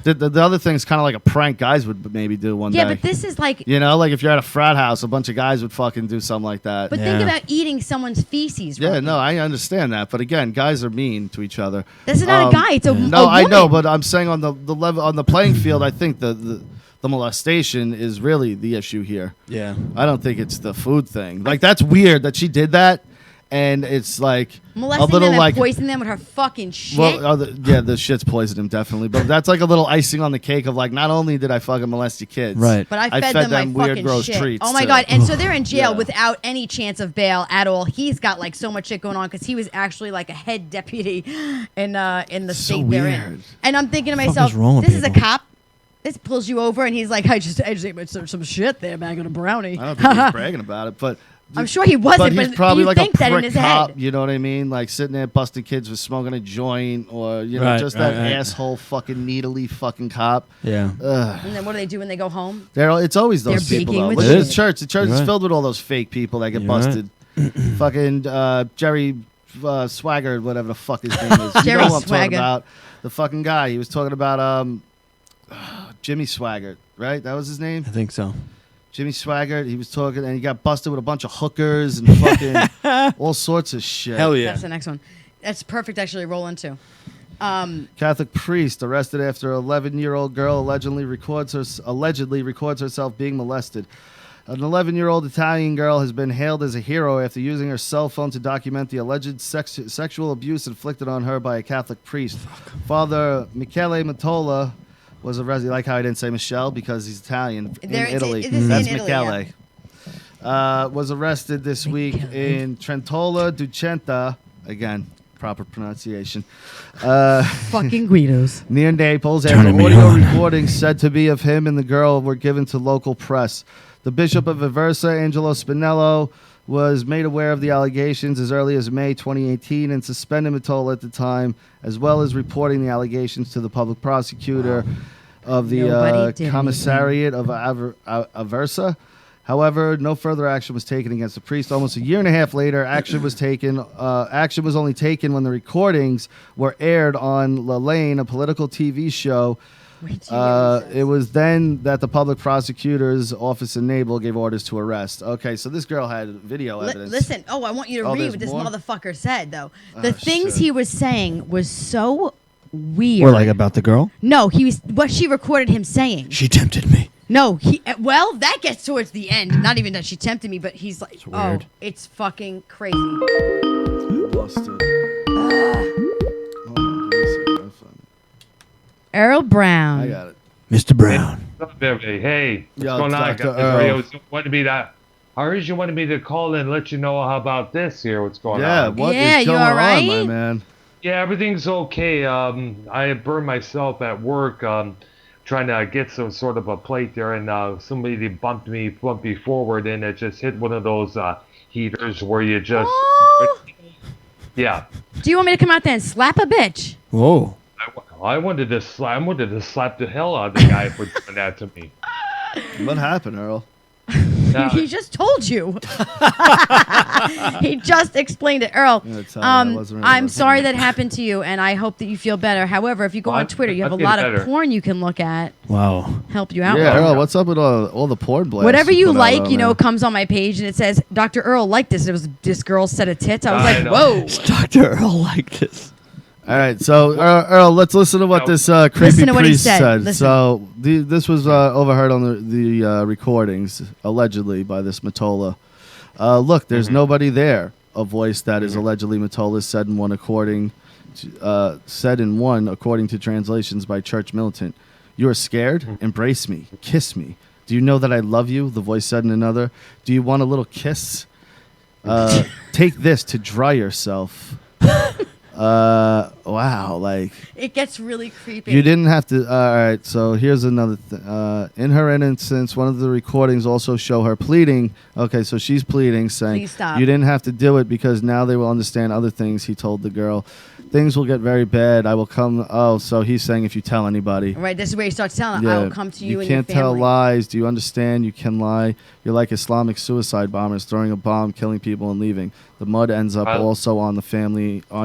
The other thing's kind of like a prank guys would maybe do one Yeah, day. but this is like. You know, like if you're at a frat house, a bunch of guys would fucking do something like that. But think Yeah. about eating someone's feces. yeah, Robbie. no, I understand that. But again, guys are mean to each other. This is not a guy. It's a No, a I know, woman. but I'm saying on the level on the playing field, I think the molestation is really the issue here. Yeah. I don't think it's the food thing. Like that's weird that she did that, and it's like molesting a little them like and poisoning them with her fucking shit. well, the shit's poisoned him definitely, but that's like a little icing on the cake of like not only did I fucking molest your kids, Right. But I fed them my weird fucking gross shit. treats. Oh my too. god! And so they're in jail Yeah. without any chance of bail at all. He's got like so much shit going on because he was actually like a head deputy in the So state they're in. weird. And I'm thinking to fuck myself, is wrong with this is a people? cop. This pulls you over and he's like, I just ate some shit there, man. I got a brownie. I don't think he's bragging about it, but I'm sure he wasn't, he's but probably you like think a that in prick his cop. head. You know what I mean? Like sitting there busting kids for smoking a joint, or you know, Right, just right, that right. asshole fucking needly fucking cop. Yeah. Ugh. And then what do they do when they go home? It's always those They're people baking though. with Look It at is. the church. The church You're is right. filled with all those fake people that get You're right. busted. Fucking Jerry Swagger, whatever the fuck his name is. You Jerry know who I'm Swagger. talking about? The fucking guy. He was talking about Jimmy Swaggart, right? That was his name. I think so. Jimmy Swaggart. He was talking, and he got busted with a bunch of hookers and fucking all sorts of shit. Hell yeah. That's the next one. That's perfect, actually, to roll into. Catholic priest arrested after 11-year-old girl allegedly records herself being molested. An 11-year-old Italian girl has been hailed as a hero after using her cell phone to document the alleged sexual abuse inflicted on her by a Catholic priest. Father Michele Matola was arrested. You like how I didn't say Michelle because he's Italian in There- Italy. it is in That's Italy, Michele. Was arrested this week in Trentola Ducenta. Again, proper pronunciation. Fucking Guidos. Near Naples, Turning after me audio on. recordings said to be of him and the girl were given to local press. The Bishop of Aversa, Angelo Spinello, was made aware of the allegations as early as May 2018 and suspended Matola at the time, as well as reporting the allegations to the public prosecutor of the Nobody did commissariat of Aversa. However, no further action was taken against the priest. Almost a year and a half later, action was taken. Action was only taken when the recordings were aired on La Lane, a political TV show. It was then that the public prosecutor's office in Naples gave orders to arrest. Okay, so this girl had video evidence. Listen, I want you to Oh, read there's what this more? motherfucker said, though. The things shit. he was saying was so weird. Or like about the girl? No, he was what she recorded him saying. She tempted me. No, well, that gets towards the end. Not even that she tempted me, but he's like, oh, weird. it's fucking crazy. Lost it. Hold on, let me see. Earl Brown. I got it. Mr. Brown. everybody? Hey, what's Yo, going on? Dr. Got Earl. this radio. Wanted me to. I heard you wanted me to call and let you know how about this here. What's going Yeah, on? what is Yeah, you going all on, right? my man? Yeah, everything's okay. I burned myself at work trying to get some sort of a plate there, and somebody bumped me forward, and it just hit one of those heaters where you just. Oh. Yeah. Do you want me to come out there and slap a bitch? Whoa. I wanted to slap the hell out of the guy for doing that to me. What happened, Earl? Now, He just told you. He just explained it, Earl. Yeah, tell me, that wasn't really I'm working. sorry that happened to you, and I hope that you feel better. However, if you go Well, on Twitter, you have a I'll get lot of better. porn you can look at, Wow. help you out. Yeah, with. Earl, what's up with all the porn blasts? Whatever you put out like, on you know, there? comes on my page and it says Dr. Earl liked this. It was this girl's set of tits. I was I like, know. whoa. Dr. Earl like this. All right, so Earl, let's listen to what No. this creepy Listen to what he priest said. Listen. So this was overheard on the recordings, allegedly by this Matola. Look, there's nobody there. A voice that is allegedly Matola's said in one according to translations by church militant. You are scared? Embrace me, kiss me. Do you know that I love you? The voice said in another. Do you want a little kiss? Take this to dry yourself. Wow, like It gets really creepy. you didn't have to. All right, so here's another thing. In her instance, one of the recordings also show her pleading. Okay, so she's pleading, saying, Please stop. "You didn't have to do it because now they will understand other things." He told the girl, "Things will get very bad. I will come." Oh, so he's saying if you tell anybody. Right, this is where he starts telling I will come to you and can't your family. tell lies. Do you understand? You can lie. You're like Islamic suicide bombers throwing a bomb, killing people, and leaving. The mud ends up also on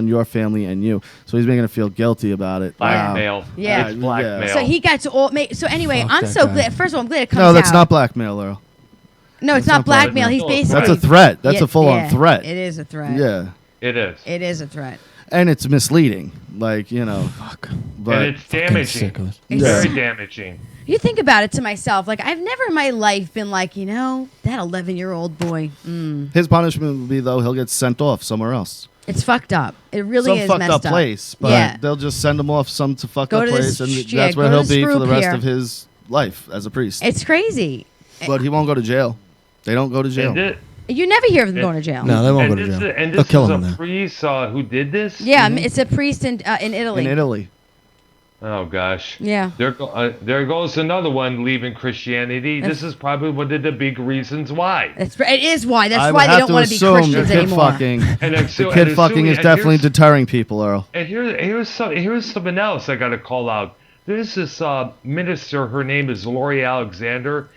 your family and you. So he's making her feel guilty about it. Wow. blackmail. Yeah. It's blackmail. So he gets all. So anyway, Fuck I'm that so guy. glad. First of all, I'm glad it comes No, that's out. not blackmail, Earl. No, it's not blackmail. He's That's basically. That's a threat. That's Yeah, a full-on yeah, threat. It is a threat. Yeah, It is. It is a threat. and it's misleading. Like Fuck. but And it's damaging. sickos. It's- Very damaging. You think about it to myself. Like I've never in my life been like, you know, that 11-year-old boy. his punishment would be though he'll get sent off somewhere else. It's fucked up. It really Some is fucked messed up place, but Yeah. they'll just send him off some fucked Go up to this place, and sh- that's yeah, where go he'll to the be for the screw rest pier. of his life as a priest. It's crazy. But he won't go to jail. They don't go to jail. And thi- You never hear of them going to jail. No, they won't and go to this jail. is- and They'll this kill is him in a there. priest who did this? Yeah, it's a priest in Italy. In Italy. Oh, gosh. Yeah. There goes another one leaving Christianity. This is probably one of the big reasons why. It is why. That's I why would they have don't to want to be assume the Christians kid anymore. fucking. And The kid fucking is definitely deterring people, Earl. And here's something else I got to call out. There's this minister. Her name is Lori Alexander.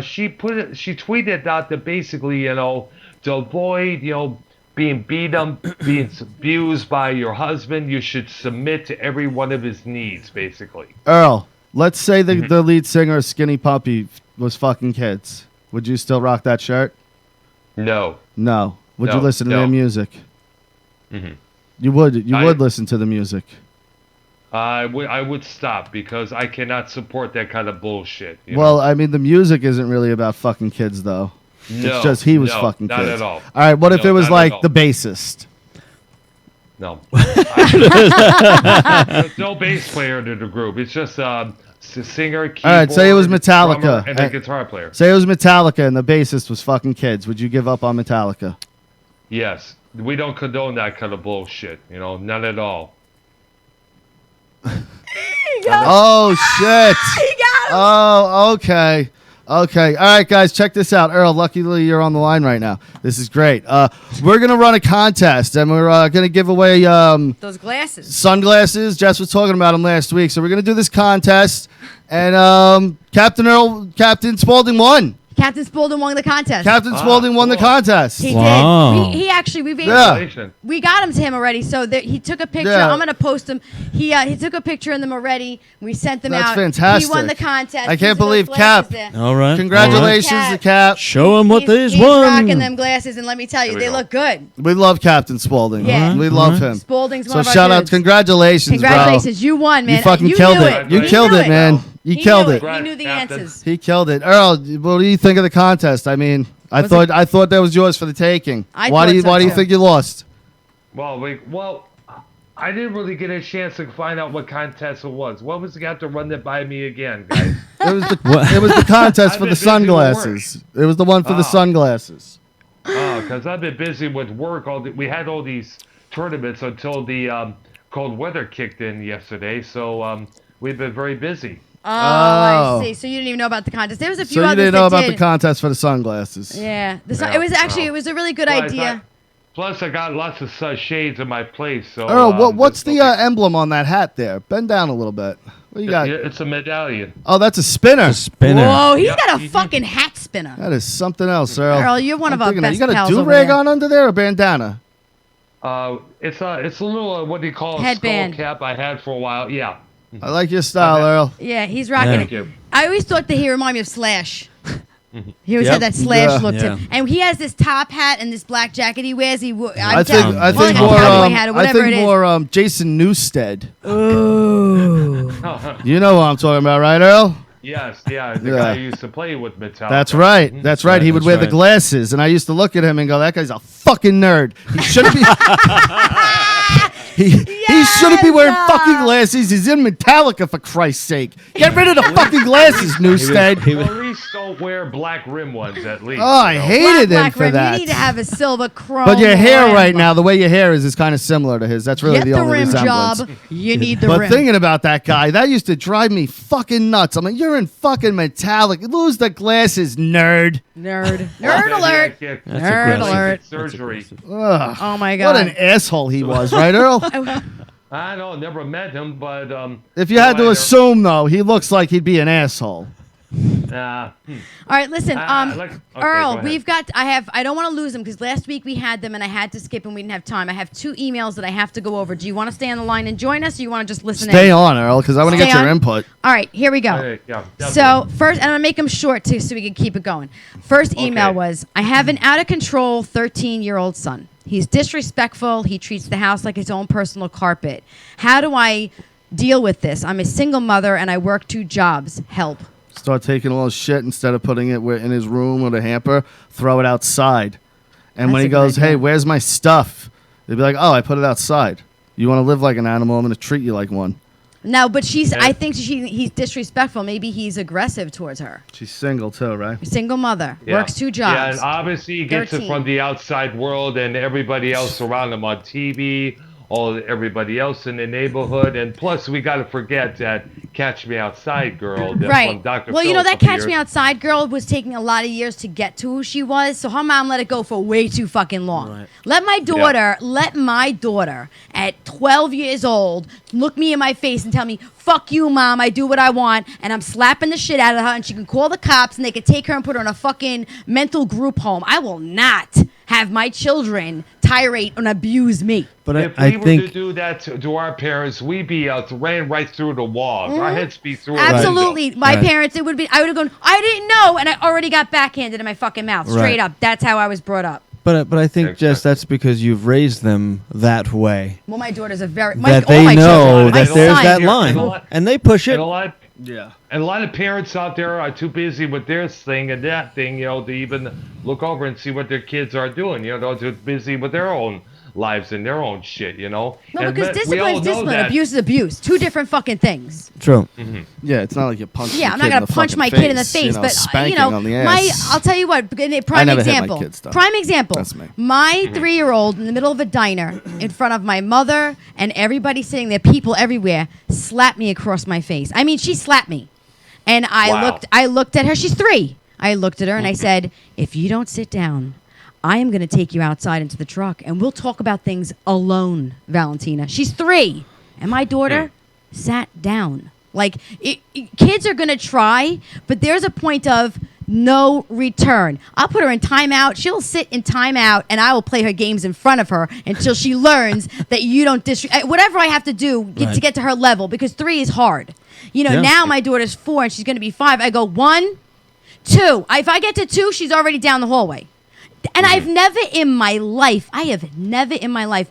She tweeted out that basically, to avoid, being beaten, being abused by your husband, you should submit to every one of his needs, basically. Earl, let's say the lead singer of Skinny Puppy was fucking kids. Would you still rock that shirt? No. No. Would you No, listen to no. their music? Mhm. You would. You I- would listen to the music. I would stop because I cannot support that kind of bullshit. you Well, know? I mean, the music isn't really about fucking kids, though. No, It's just he was no, fucking not kids. at all. All right. What if No, it was not at like all. the bassist? No. There's no bass player to the group. It's just singer, keyboard, All right, say it was Metallica. drummer, and a guitar player. Say it was Metallica and the bassist was fucking kids. Would you give up on Metallica? Yes. We don't condone that kind of bullshit. Not at all. Oh shit! Oh, okay. Okay. All right, guys, check this out. Earl, luckily you're on the line right now. This is great. We're going to run a contest, and we're going to give away Those glasses. sunglasses. Jess was talking about them last week. So we're going to do this contest, and Captain Spaulding won. Captain Spaulding won the contest. Captain Spaulding won the cool. contest. He Wow. did. He actually we Yeah. Congratulations. we got him to him already. So he took a picture. Yeah. I'm gonna post them. He took a picture in them already. We sent them That's out. fantastic. He won the contest. I can't These are those believe glasses Cap. there. All right. Congratulations All right. to Cap. Show him what He's they's won. rocking them glasses, and let me tell you, There we they go. look good. We love Captain Spaulding. Yeah. We All love right. him. Spaulding's one So of our shout out, dudes. congratulations, Congratulations, you won, man. You fucking You killed knew it. You He killed knew it, man. You He killed knew it. He knew the Captain. answers. He killed it. Earl, what do you think of the contest? I mean, I thought that was yours for the taking. I Why do thought you so, why do you too. think you lost? Well, I didn't really get a chance to find out what contest it was. What was the guy to run that by me again, guys? It was the contest I've for been the busy with sunglasses. It was the one for the sunglasses. Oh, because I've been busy with work. We had all these tournaments until the cold weather kicked in yesterday, so we've been very busy. Oh, I see. So you didn't even know about the contest. There was a few So you others didn't know that about the did. contest for the sunglasses. Yeah. Yeah, It was actually wow. it was a really good Plus, idea. Plus, I got lots of shades in my place. So, Earl, what's the okay. emblem on that hat there? Bend down a little bit. What you got? It's a medallion. Oh, that's a spinner. Spinner. Whoa, he's Yep. got a fucking hat spinner. That is something else, Earl. Earl, you're one of our digging that. best You got pals a over do-rag there. on under there or bandana? It's a little what do you call a Headband. skull cap I had for a while. Yeah. I like your style, Earl. Yeah, he's rocking Yeah. it. Thank you. I always thought that he reminded me of Slash. He always Yep. had that Slash Yeah. look to Yeah. him. And he has this top hat and this black jacket he wears. I think cowboy hat or whatever it is. more Jason Newsted. Ooh. You know what I'm talking about, right, Earl? Yes, yeah. The Yeah. guy who used to play with Metallica. That's right. That's right. He would That's wear the right. glasses, and I used to look at him and go, "That guy's a fucking nerd. He shouldn't be." He shouldn't be wearing Yes, fucking glasses. He's in Metallica, for Christ's sake. Get rid of the fucking glasses, Newstead. He was- Well, at least don't wear black rim ones, at least. Oh, I you know? hated him Black for rim. that. You need to have a silver chrome. But your hair rim. right now, the way your hair is kind of similar to his. That's really Get the the only rim resemblance. job. You need the But rim. thinking about that guy, that used to drive me fucking nuts. I'm like, you're in fucking Metallica. Lose the glasses, nerd. Nerd. Well, Nerd maybe alert. I get Nerd aggressive. alert. Surgery. Ugh. Oh my What god. an asshole he was, right, Earl? I know, never met him, but If you had to assume, though, he looks like he'd be an asshole. All right, listen. okay, go Earl, ahead. we've got. I don't want to lose them because last week we had them and I had to skip and we didn't have time. I have 2 emails that I have to go over. Do you want to stay on the line and join us, or you want to just listen Stay in? on, Earl, because I want to Stay get your on? input. All right, here we go. Okay, yeah, So first, and I'm gonna make them short too, so we can keep it going. First email Okay. was: I have an out of control 13-year-old son. He's disrespectful. He treats the house like his own personal carpet. How do I deal with this? I'm a single mother and I work 2 jobs. Help. Start taking all his shit instead of putting it in his room or the hamper, throw it outside. And when That's he a good goes, idea. hey, where's my stuff? They'd be like, oh, I put it outside. You want to live like an animal? I'm going to treat you like one. No, but I think he's disrespectful. Maybe he's aggressive towards her. She's single, too, right? Single mother, Yeah. works 2 Yeah, jobs. and obviously he gets 13. it from the outside world and everybody else around him on TV, everybody else in the neighborhood, and plus we got to forget that "Catch Me Outside" girl. That's Right. From Dr. Well, you Phil know, a that couple Catch Me years- Outside girl was taking a lot of years to get to who she was, so her mom let it go for way too fucking long. Right. Let my daughter at 12 years old look me in my face and tell me, fuck you, mom, I do what I want, and I'm slapping the shit out of her, and she can call the cops, and they can take her and put her in a fucking mental group home. I will not have my children tirade and abuse me. But If I we were to think do that to our parents, we'd be ran right through the walls. Our heads be through. a window. Absolutely. My Right. parents, I would have gone, I didn't know, and I already got backhanded in my fucking mouth. Straight Right. up. That's how I was brought up. but I think Exactly. Jess, that's because you've raised them that way. Well, my daughters are very... That all they my know children, my that there's son- that Yeah, line, and a lot- and they push it. And a lot. Yeah. And a lot of parents out there are too busy with their thing and that thing, to even look over and see what their kids are doing. They're too busy with their own lives and their own shit, No, And because we all discipline is know discipline. that. Abuse is abuse. 2 different fucking things. True. Yeah, it's not like you punch. Yeah, the I'm kid not in gonna the punch fucking my kid in the face, face, but spanking on the ass. I'll tell you what. I Prime never hit my example. kids, though. Prime example. That's me. My 3-year-old in the middle of a diner, in front of my mother and everybody sitting there, people everywhere, slapped me across my face. I mean, she slapped me, and Wow. I looked at her. She's 3. I looked at her and I said, "If you don't sit down, I am going to take you outside into the truck and we'll talk about things alone, Valentina." She's 3. And my daughter sat down. Like, kids are going to try, but there's a point of no return. I'll put her in timeout. She'll sit in timeout, and I will play her games in front of her until she learns that you don't whatever I have to do to Right. get to her level, because 3 is hard. Yeah. Now my daughter's 4, and she's going to be 5. I go 1, 2. If I get to 2, she's already down the hallway. And I've never in my life,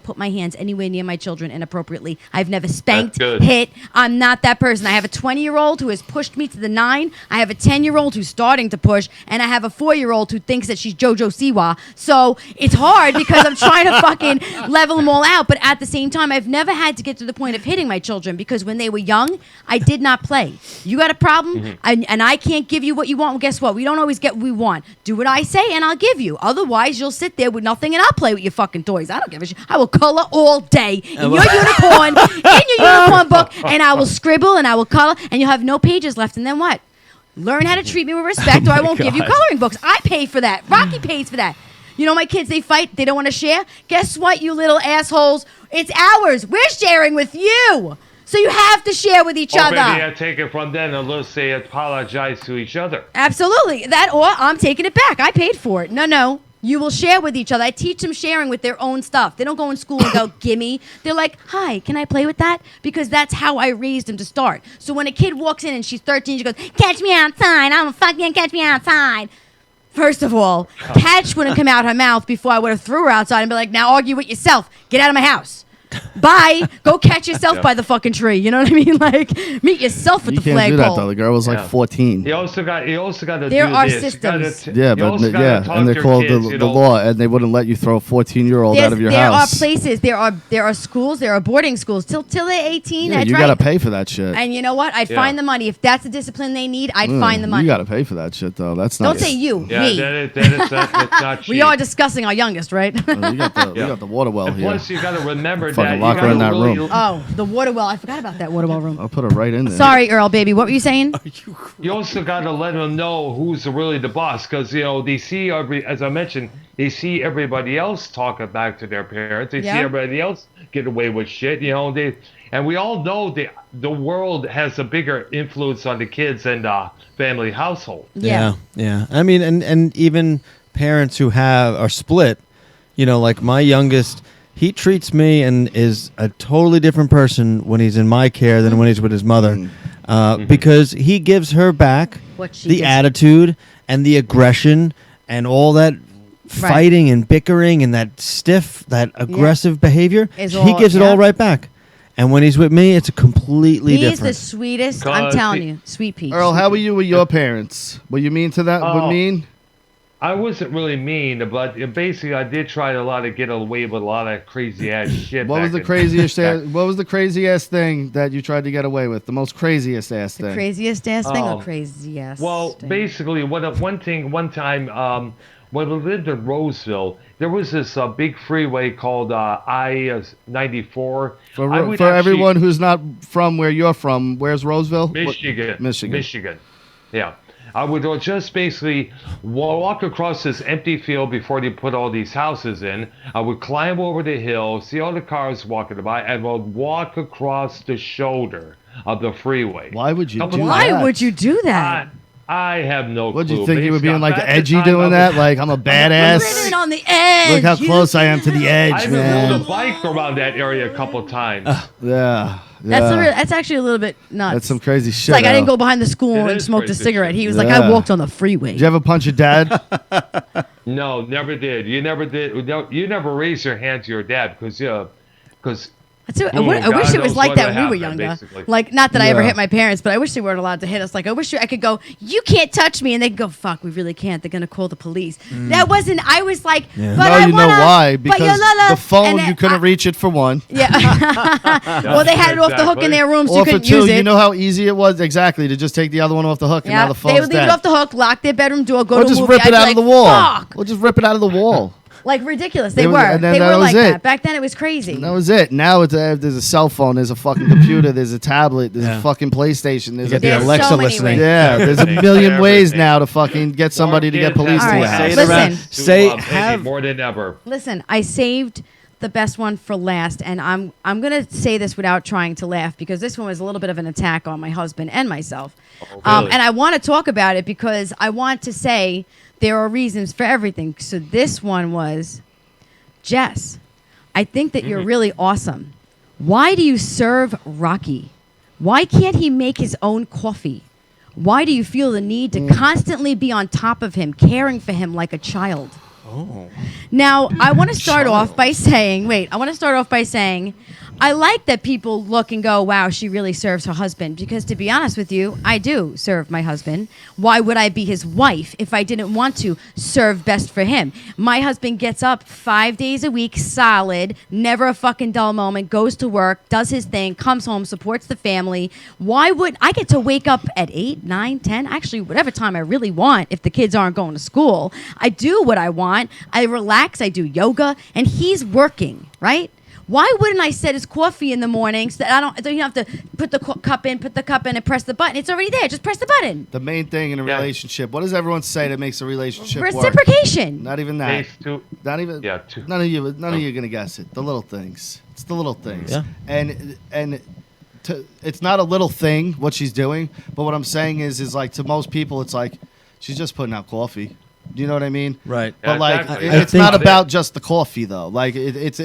put my hands anywhere near my children inappropriately. I've never spanked, That's good. hit. I'm not that person. I have a 20-year-old who has pushed me to the 9. I have a 10-year-old who's starting to push, and I have a 4-year-old who thinks that she's JoJo Siwa. So it's hard because I'm trying to fucking level them all out. But at the same time, I've never had to get to the point of hitting my children because when they were young, I did not play. You got a problem, and I can't give you what you want. Well, guess what? We don't always get what we want. Do what I say, and I'll give you. Otherwise, you'll sit there with nothing, and I'll play with your fucking toys. I don't give a shit. I will color all day in your unicorn, book, and I will scribble and I will color, and you'll have no pages left. And then what? Learn how to treat me with respect, or I won't give you coloring books. I pay for that. Rocky pays for that. You know, my kids, they fight. They don't want to share. Guess what, you little assholes? It's ours. We're sharing with you. So you have to share with each other. Maybe I take it from then and let's say apologize to each other. Absolutely. That, or I'm taking it back. I paid for it. No. You will share with each other. I teach them sharing with their own stuff. They don't go in school and go, gimme. They're like, hi, can I play with that? Because that's how I raised them to start. So when a kid walks in and she's 13, she goes, catch me outside. I'm a fucking catch me outside. First of all, catch wouldn't come out her mouth before I would have threw her outside and be like, now argue with yourself. Get out of my house. Bye. Go catch yourself by the fucking tree. You know what I mean? Like, meet yourself with the flagpole. You can't do that though. The girl was like 14. You also got to There do are this. systems. And they're called the law, and they wouldn't let you throw a 14-year-old out of your house. There are places. There are schools. There are boarding schools till they're 18. Yeah, that's you right. gotta pay for that shit. And you know what? I'd find the money if that's the discipline they need. I'd find the money. You gotta pay for that shit though. That's not. Don't say you. Yeah, me. that's not cheap. We are discussing our youngest, right? We got the water well And here. plus, you got to remember Fucking that. lock her in that room. Oh, the water well. I forgot about that water well room. I'll put her right in there. Sorry, Earl, baby. What were you saying? You also got to let them know who's really the boss, because they see as I mentioned, they see everybody else talking back to their parents. They see everybody else get away with shit. And we all know the world has a bigger influence on the kids than the family household. Yeah. I mean, and even parents who are split. Like my youngest, he treats me and is a totally different person when he's in my care than when he's with his mother, because he gives her back the attitude and the aggression and all that fighting and bickering and that aggressive behavior. He gives it all right back. And when he's with me, it's a completely different. He's the sweetest. I'm telling you, sweet peach. Earl, how were you with your parents? Were you mean to that? Mean? I wasn't really mean, but basically I did try to get away with a lot of crazy ass shit. What was the craziest? What was the craziest thing that you tried to get away with? The most craziest ass thing. The craziest ass thing or crazy ass? Well, thing? basically, one time, when we lived in Roseville, there was this big freeway called I-94. For everyone who's not from where you're from, where's Roseville? Michigan. Yeah. I would just basically walk across this empty field before they put all these houses in. I would climb over the hill, see all the cars walking by, and would walk across the shoulder of the freeway. Why would you do that? Why would you do that? I have no clue. What did you think you were being like edgy doing that? Like I'm a badass. Living on the edge. Look how close I am to the edge, I've rode a bike around that area a couple times. Yeah. That's actually a little bit nuts. That's some crazy shit. It's like I didn't go behind the school and smoked a cigarette. He was like, I walked on the freeway. Did you ever punch your dad? No, never did. You never did. No, you never raised your hand to your dad because I wish it was like that when we were younger. Basically. Like, not that I ever hit my parents, but I wish they weren't allowed to hit us. Like, I wish I could go, you can't touch me. And they could go, fuck, we really can't. They're going to call the police. That wasn't, I was like, but you know why? Because the phone, you couldn't reach it for one. Yeah. Well, they had it off the hook in their room, so you couldn't use it. You know how easy it was? Exactly, to just take the other one off the hook, and now the phone's They would leave it off the hook, lock their bedroom door, go to a movie. Or just rip it out of the wall. Fuck. Or just rip it out of the wall. Like, ridiculous. They were. They were like that. Back then, it was crazy. And that was it. Now there's a cell phone, there's a fucking computer, there's a tablet, there's a fucking PlayStation. There's the Alexa so listening. Yeah, there's a million ways now to fucking get somebody to get police to your house. Listen. More than ever. Listen, I saved the best one for last, and I'm going to say this without trying to laugh because this one was a little bit of an attack on my husband and myself. Really? And I want to talk about it because I want to say there are reasons for everything. So this one was, Jess, I think that you're really awesome. Why do you serve Rocky? Why can't he make his own coffee? Why do you feel the need to constantly be on top of him, caring for him like a child? Oh. Now, I want to start off by saying, I like that people look and go, wow, she really serves her husband. Because to be honest with you, I do serve my husband. Why would I be his wife if I didn't want to serve best for him? My husband gets up 5 days a week, solid, never a fucking dull moment, goes to work, does his thing, comes home, supports the family. Why would I get to wake up at 8, 9, 10, actually whatever time I really want if the kids aren't going to school? I do what I want. I relax, I do yoga, and he's working, right? Why wouldn't I set his coffee in the morning so that I don't have to put the cup in, and press the button? It's already there. Just press the button. The main thing in a relationship. What does everyone say that makes a relationship Reciprocation. work? Not even that. Not even. Yeah. None of you are gonna guess it. The little things. It's the little things. Yeah. And it's not a little thing what she's doing, but what I'm saying is like to most people, it's like she's just putting out coffee. Do you know what I mean? Right. But Yeah, like, exactly. it's not about just the coffee though. Like, it's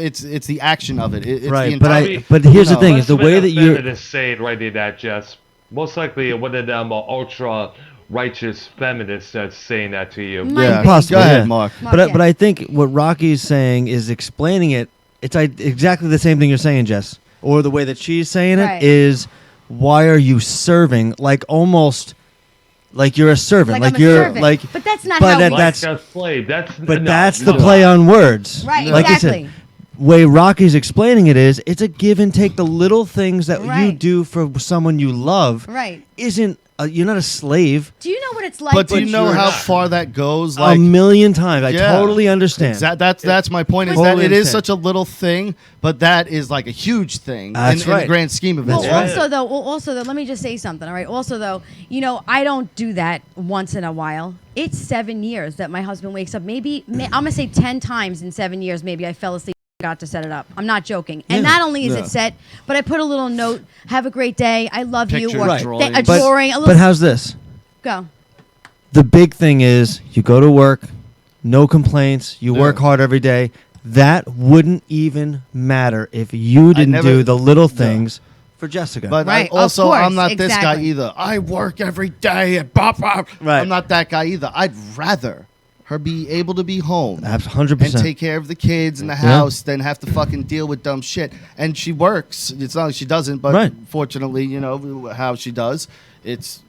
the action of it. It's Right, the but entire, but here's the you know, thing: is the way that you're. feminist saying right in that, Jess. Most likely, one of them ultra righteous feminists that's saying that to you. Might Yeah. be. Possibly, Go ahead, yeah. Mark. But I think what Rocky's saying is explaining it. It's exactly the same thing you're saying, Jess, or the way that she's saying it Right. is. Why are you serving? Like almost. Like you're a servant, Like I'm a you're servant. like, But that's not but how that- we- that's Like a slave. That's the play on words, Right, Like exactly. I said, way Rocky's explaining it is, it's a give and take. The little things that you Right. do for someone you love, Right. isn't you're not a slave. Do you know what it's like? But do you know you're how not. far that goes? A Like, million times, I Yeah. totally understand. that's my point. Is Totally that it is understand. such a little thing, but that is like a huge thing That's in the right. grand scheme of it. Well, Yeah. also though, let me just say something. All right. Also though, I don't do that once in a while. It's 7 years that my husband wakes up. I'm gonna say 10 times in 7 years. Maybe I fell asleep. Got to set it up. I'm not joking. And Yeah. not only is Yeah. it set, but I put a little note. Have a great day. I love you. Picture, Or right. a But- drawing. A little. But how's this? Go. The big thing is you go to work, no complaints, you work hard every day. That wouldn't even matter if you didn't never- do the little things for Jessica. But Right, of also, course, I'm not this guy exactly. either. I work every day and bop, bop. Right. I'm not that guy either. I'd rather her be able to be home 100%. and take care of the kids in the house than have to fucking deal with dumb shit. And she works. It's not like she doesn't, but Right. fortunately, how she does. It's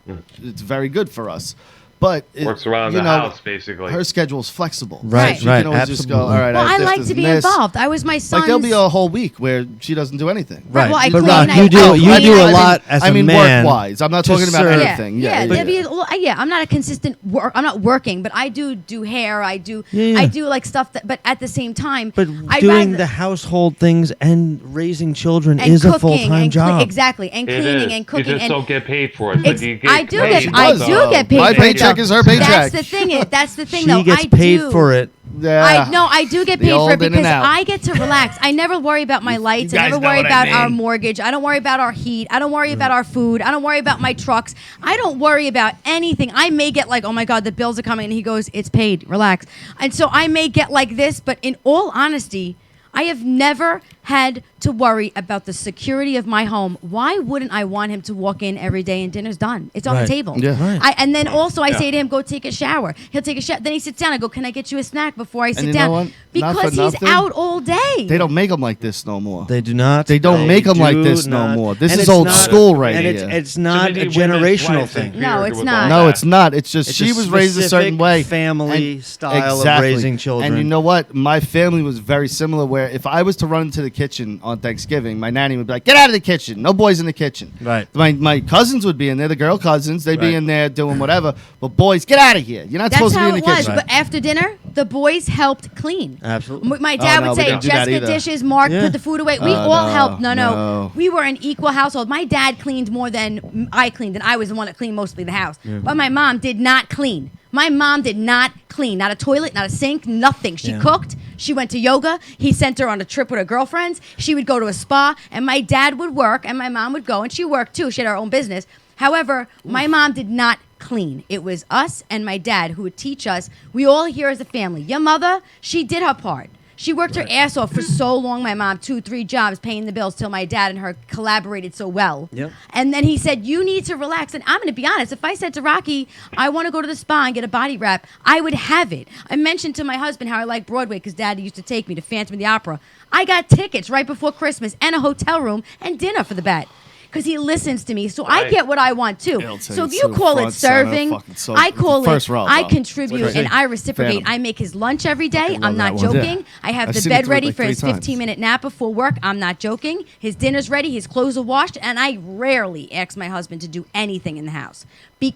very good for us. But Works around the house, basically. Her schedule's flexible. Right, She right, can always just go, absolutely. all right, Well, I I have this, like this, to and be this. involved. I was my son's. Like there'll be a whole week where she doesn't do anything. Right. Well, I But clean, Rock, I- you do I you clean, do I a mean- lot as a man. work-wise. I'm not to talking about serve. anything. Yeah, but- Debbie, I'm not a consistent work. I'm not working, but I do hair. I do Yeah. I do like stuff that. But at the same time, But I'd doing rather- the household things and raising children and is a cooking full-time and job. exactly, and It cleaning is. and cooking. You just and don't get paid for it. But you get I do paid. get She I does, do though. get paid My for it, paycheck though. is her paycheck. That's the thing. That's the thing. She though. gets I paid do. for it. Yeah. I do get The paid for old it in and because out. I get to relax. I never worry about my lights. I guys never know worry what I about our mean. mortgage. I don't worry about our heat. I don't worry about our food. I don't worry about my trucks. I don't worry about anything. I may get like, oh my God, the bills are coming. And he goes, it's paid. Relax. And so I may get like this. But in all honesty, I have never had to worry about the security of my home. Why wouldn't I want him to walk in every day and dinner's done? It's on Right. the table. Yeah. Right. And then also I say to him, go take a shower. He'll take a shower. Then he sits down. I go, can I get you a snack before I sit you down? know what? Not for Because he's nothing. out all day. They don't make them like this no more. They do not. They don't make 'em like do this no not. more. This And is it's old not- school right and here. it's not a Too many generational women's thing. rights No, interfere it's with not. all No, that. it's not. It's just It's she a was raised a certain specific way. family And- style of exactly. raising children. And you know what? My family was very similar. Where if I was to run into the kitchen on Thanksgiving, my nanny would be like, "Get out of the kitchen! No boys in the kitchen." Right. My cousins would be in there. The girl cousins, they'd be Right. in there doing whatever. But boys, get out of here! You're not That's supposed to be how in it the was. kitchen. But after dinner, the boys helped clean. Absolutely. My dad no, would we say, don't do that Jessica either. dishes, Mark Yeah. put the food away. We Oh, all no, helped. No. no. We were an equal household. My dad cleaned more than I cleaned, and I was the one that cleaned mostly the house. But my mom did not clean. My mom did not clean. Not a toilet, not a sink, nothing. She Yeah. cooked. She went to yoga. He sent her on a trip with her girlfriends. She would go to a spa, and my dad would work, and my mom would go, and she worked too. She had her own business. However, my mom did not clean. It was us and my dad who would teach us. We all here as a family. Your mother, she did her part. She worked her ass off for so long, my mom, 2-3 jobs, paying the bills till my dad and her collaborated so well. Yep. And then he said, you need to relax. And I'm going to be honest, if I said to Rocky, I want to go to the spa and get a body wrap, I would have it. I mentioned to my husband how I like Broadway because Daddy used to take me to Phantom of the Opera. I got tickets right before Christmas and a hotel room and dinner for the bet. Because he listens to me, so I get what I want too. So if you call it serving, I call it. I contribute and I reciprocate. I make his lunch every day. I'm not joking. I have the bed ready for his 15-minute nap before work. I'm not joking. His dinner's ready. His clothes are washed, and I rarely ask my husband to do anything in the house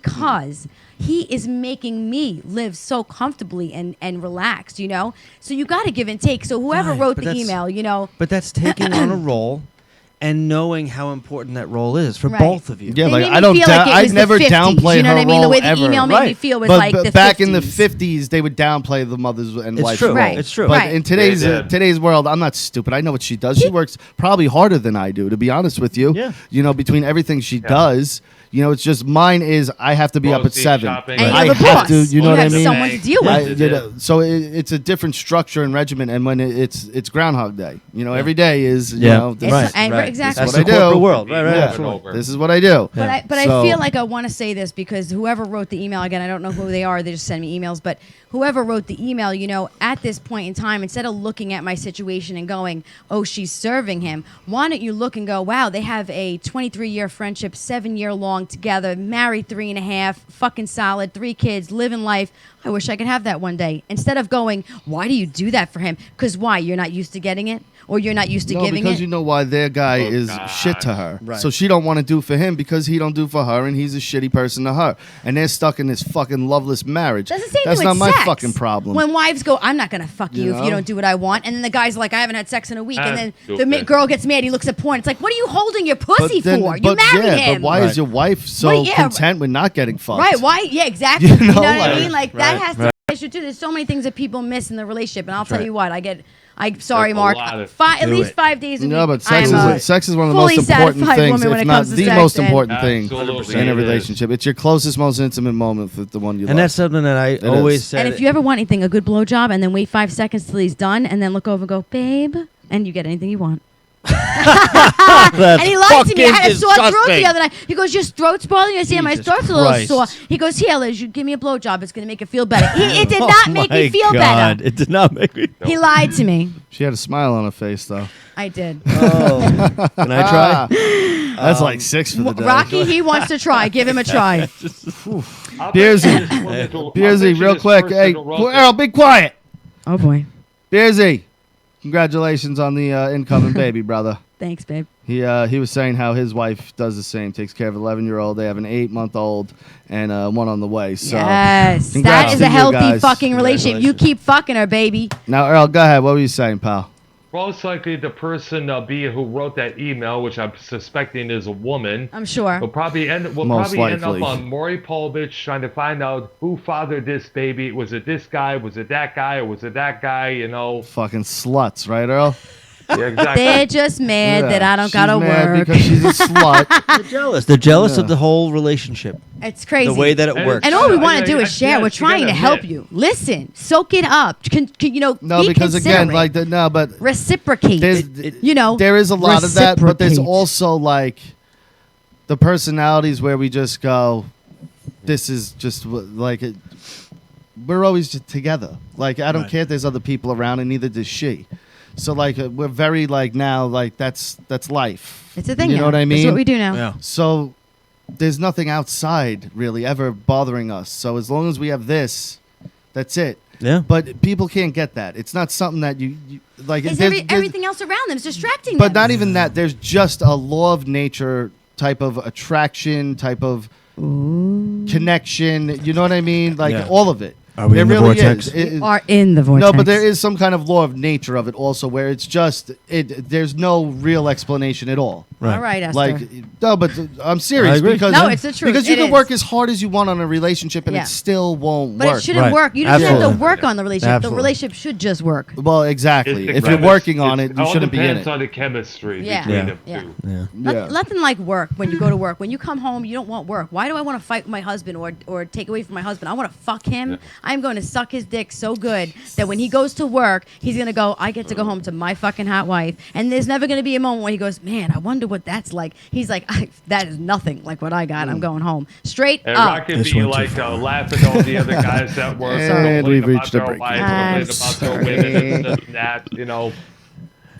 because he is making me live so comfortably and relaxed. You know, so you got to give and take. So whoever wrote the email, you know, but that's taking on a role. And knowing how important that role is for Right. both of you. Yeah, They like made me I don't. feel like it I was the never 50s, downplay you know her what I mean? The role way the ever. email made me feel was but, like the back in the 50s. 50s, they would downplay the mothers and It's wives. true. role. Right. It's true. But Right. in today's They did. today's world, I'm not stupid. I know what she does. She works probably harder than I do, to be honest with you. Yeah. You know, between everything she does, you know, it's just mine is I have to be up at Grocery 7. shopping. And I you're the have boss. to. You know what I have mean? someone to deal I- with. you know, so it's a different structure and regimen, and when it's Groundhog Day, you know, every day is you Yeah. know this Right. is, And right. exactly. This That's is the what I corporate do. world. Right, Yeah. absolutely. This is what I do. But I So- feel like I want to say this because whoever wrote the email, again, I don't know who they are. They just send me emails. But whoever wrote the email, you know, at this point in time, instead of looking at my situation and going, oh, she's serving him, why don't you look and go, wow, they have a 23-year friendship, 7-year long together, married 3.5, fucking solid, 3 kids, living life. I wish I could have that one day. Instead of going, why do you do that for him? Because why? You're not used to getting it? Or you're not used to No, giving because it? you know why their guy Oh, is God. shit to her. Right. So she don't want to do for him because he don't do for her, and he's a shitty person to her. And they're stuck in this fucking loveless marriage. That's the same That's thing not with my sex. fucking problem. When wives go, I'm not gonna fuck you, You if you know? don't do what I want, and then the guy's like, I haven't had sex in a week, and then the Stupid. girl gets mad. He looks at porn. It's like, what are you holding your pussy then- for? You but married yeah, him, But why Right. is your wife so Well, yeah, content with not getting fucked? right? Why? Yeah, exactly. You You know, know, what I like- mean? Like that Right, has to be an issue too. There's so many things that people miss in the relationship, and I'll tell right. you what, I'm sorry, That's a Mark. lot of- At Do least it. 5 days a week. No, but I'm a sex is one of the fully most important satisfied things, woman when if it not comes to the sex, most and- important thing Absolutely in a it is. relationship. It's your closest, most intimate moment with the one you And love. that's something that I is. always said. And if you ever want anything, a good blowjob, and then wait 5 seconds till he's done, and then look over and go, babe, and you get anything you want. And he lied to me. I had a sore throat the other night. He goes, your throat's bothering you? I said, my Jesus throat's a little Christ. sore. He goes, here, Liz, you give me a blowjob. It's going to make it feel better. It did not make me Oh My feel God, better. It did not make me. He lied to me. She had a smile on her face, though. I did. Oh, can I try? That's like 6 for the day. Rocky, he wants to try. Give him a try. I'll Beersy. mention this woman to- I'll Beersy, mention real this quick. person Hey, who wrote Errol, be quiet. Oh, boy. Beersy, congratulations on the incoming baby, brother. Thanks, babe. He was saying how his wife does the same, takes care of an 11-year-old. They have an 8-month-old and one on the way. So Yes. congrats That is to a you healthy guys. fucking relationship. You keep fucking her, baby. Now, Earl, go ahead. What were you saying, pal? Most likely the person who wrote that email, which I'm suspecting is a woman, I'm sure. will probably end Most end likely. up on Maury Povich trying to find out who fathered this baby. Was it this guy? Was it that guy? Or was it that guy? You know. Fucking sluts, right, Earl? Yeah, exactly. They're just mad that I don't She's gotta mad work. because she's a slut. They're jealous. They're jealous Yeah. of the whole relationship, It's crazy. the way that it And- works. And all we Yeah, want yeah, to do yeah, is share. yeah, We're you trying gotta to help admit. you. Listen, soak it up. No, be because again, considerate. like but Reciprocate. there's There is a lot of that, but there's reciprocate. also like the personalities where we just go, this is just like it. We're always just together. Like I don't Right. care if there's other people around, and neither does she. So like we're very like now like that's life. It's a thing. You know now. what I This is mean? what we do now. Yeah. So there's nothing outside really ever bothering us. So as long as we have this, that's it. Yeah. But people can't get that. It's not something that you like. Because there's- everything else around them is distracting but them. not even that. There's just a law of nature type of attraction, type of connection. You know what I mean? Like Yeah. all of it. Are we There in the really vortex? is. You are in the vortex. No, but there is some kind of law of nature of it also, where it's just it. There's no real explanation at all. All right, Esther. Like no, but I'm serious I agree. because No, it's the truth. because you It can is. work as hard as you want on a relationship and Yeah. it still won't but work. it shouldn't Right. work. You don't have to Absolutely. work on the relationship. Absolutely. The relationship should just work. Well, exactly. It's If the you're chemist- working on it, you all shouldn't be in depends it. on the chemistry Yeah. between Yeah. them Yeah. two. Yeah. Yeah. Nothing like work when you go to work. When you come home, you don't want work. Why do I want to fight with my husband or take away from my husband? I want to fuck him. I'm going to suck his dick so good that when he goes to work, he's going to go, I get to go home to my fucking hot wife. And there's never going to be a moment where he goes, man, I wonder what that's like. He's like, that is nothing like what I got. I'm going home. Straight And up. Rocket be like laughing at all the other guys at work. And we've reached a break. About their women and that, you know.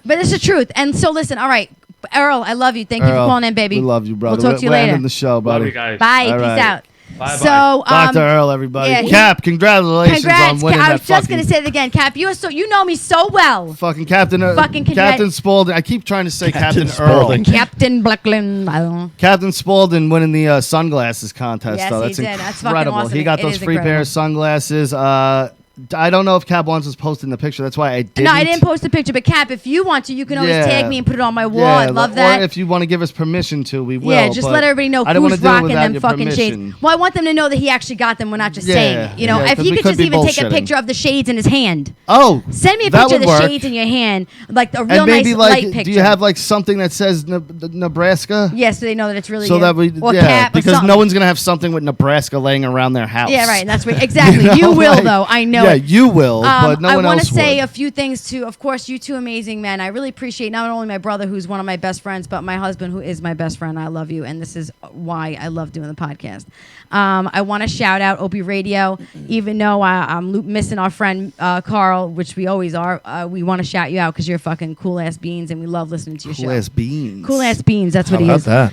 But it's the truth. And so listen, all right. Earl, I love you. Thank you for calling in, baby. We love you, brother. We'll talk to you We're later. ending the show, buddy. Love you guys. Bye. All Peace right. out. Bye-bye. So, Dr. Earl, everybody. yeah, Cap, congratulations congrats. on winning I that was just going to say it again. Cap, you know me so well. fucking Captain Captain Spaulding. I keep trying to say Captain Earl. Captain Blackland. I don't know. Captain Spaulding winning the sunglasses contest. Yes, though. he That's did. That's fucking incredible. awesome. He got It those is free pair incredible. of sunglasses. I don't know if Cap wants us posting the picture. That's why I didn't. No, I didn't post a picture, but Cap, if you want to, you can always Yeah. tag me and put it on my wall. Yeah, I'd love that. Or if you want to give us permission to, we will. Yeah, just but let everybody know I don't who's wanna do it rocking without them your fucking permission. shades. Well, I want them to know that he actually got them. We're not just Yeah, saying it. You know, yeah, if 'cause you we could could just be even take a bullshitting. picture of the shades in his hand. Oh, Send me a that picture of would the work. shades in your hand, like a real And maybe nice like, light picture. do you have like something that says Nebraska? Yes, so they know that it's really So you. that we, or yeah, Cap or because something. no one's gonna have something with Nebraska laying around their house. Yeah, right. That's right. Exactly. You know, You will, like- though. I know Yeah, it. you will, but no I one want else to say would. a few things to, of course, you two amazing men. I really appreciate not only my brother, who's one of my best friends, but my husband, who is my best friend. I love you, and this is why I love doing the podcast. I want to shout out Opie Radio, even though I'm missing our friend Carl, which we always are. We want to shout you out because you're fucking cool ass beans, and we love listening to your show. Cool ass beans. Cool ass beans. That's what How he about is. that?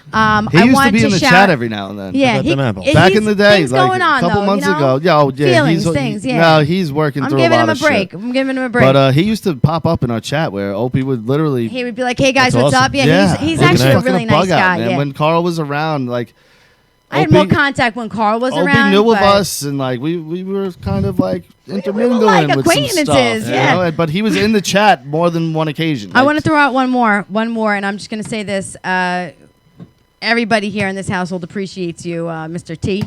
He I used want to be in the shout chat every now and then. Yeah, about them apples? Back he's- in the day, things like going on, a couple though, months you know? ago. Yeah, oh, yeah, Feelings, he's things, yeah. No, he's working I'm through giving a lot him a of break. shit. I'm giving him a break. But he used to pop up in our chat where Opie would literally. He would be like, "Hey guys, That's what's awesome. up?" Yeah, he's actually a fucking really nice bug out, guy. man. Yeah. When Carl was around, like I had more contact when Carl was Opie around. knew of but us, and like we were kind of like intermingling like with some acquaintances, stuff. you yeah. know? But he was in the chat more than one occasion. I want to throw out one more, and I'm just going to say this: everybody here in this household appreciates you, Mr. T.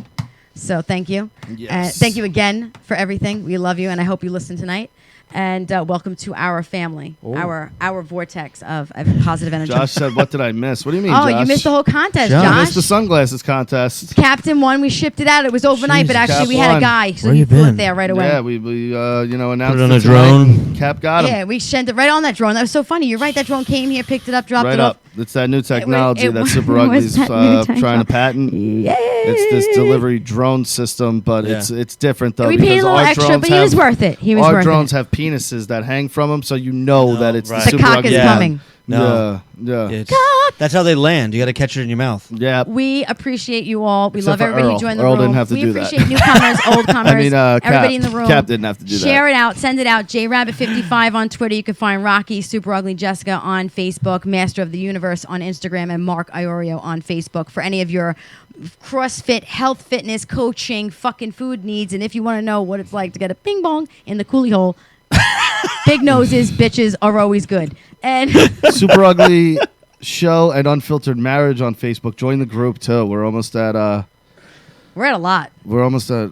So thank you. Yes. Thank you again for everything. We love you, and I hope you listen tonight. And welcome to our family, our vortex of positive energy. Josh said, "What did I miss? What do you mean, Oh, Josh? you missed the whole contest, Josh. I Josh. missed the sunglasses contest. Captain won. We shipped it out. It was overnight, but Jesus, actually Cap we had a won. guy, so Where he you flew it been? there right away. Yeah, we announced Put it on a tonight. drone. Cap got him. Yeah, we sent it right on that drone. That was so funny. You're right. That drone came here, picked it up, dropped Right it off. up. It's that new technology it that was- Super it was Ugly's that new trying to technology. patent. Yay! It's this delivery drone system, but Yeah. it's different though. We paid a because little our extra, drones but he was worth it. He was our worth drones it. have penises that hang from them, so you know that it's right. the The Super cock Ugly is Yeah. coming. No. Yeah. It's, that's how they land. You got to catch it in your mouth. Yeah. We appreciate you all. We Except love for everybody Earl. who joined the Earl room. didn't have to we do that. appreciate newcomers, old comers, I mean, everybody Cap, in the room. Cap didn't have to do that. Share it out. Send it out. JRabbit55 on Twitter. You can find Rocky, Super Ugly Jessica on Facebook, Master of the Universe on Instagram, and Mark Iorio on Facebook for any of your CrossFit, health, fitness, coaching, fucking food needs. And if you want to know what it's like to get a ping pong in the coolie hole, big noses, bitches are always good. And Super Ugly Show and Unfiltered Marriage on Facebook. Join the group too. We're almost at we're at a lot. We're almost at.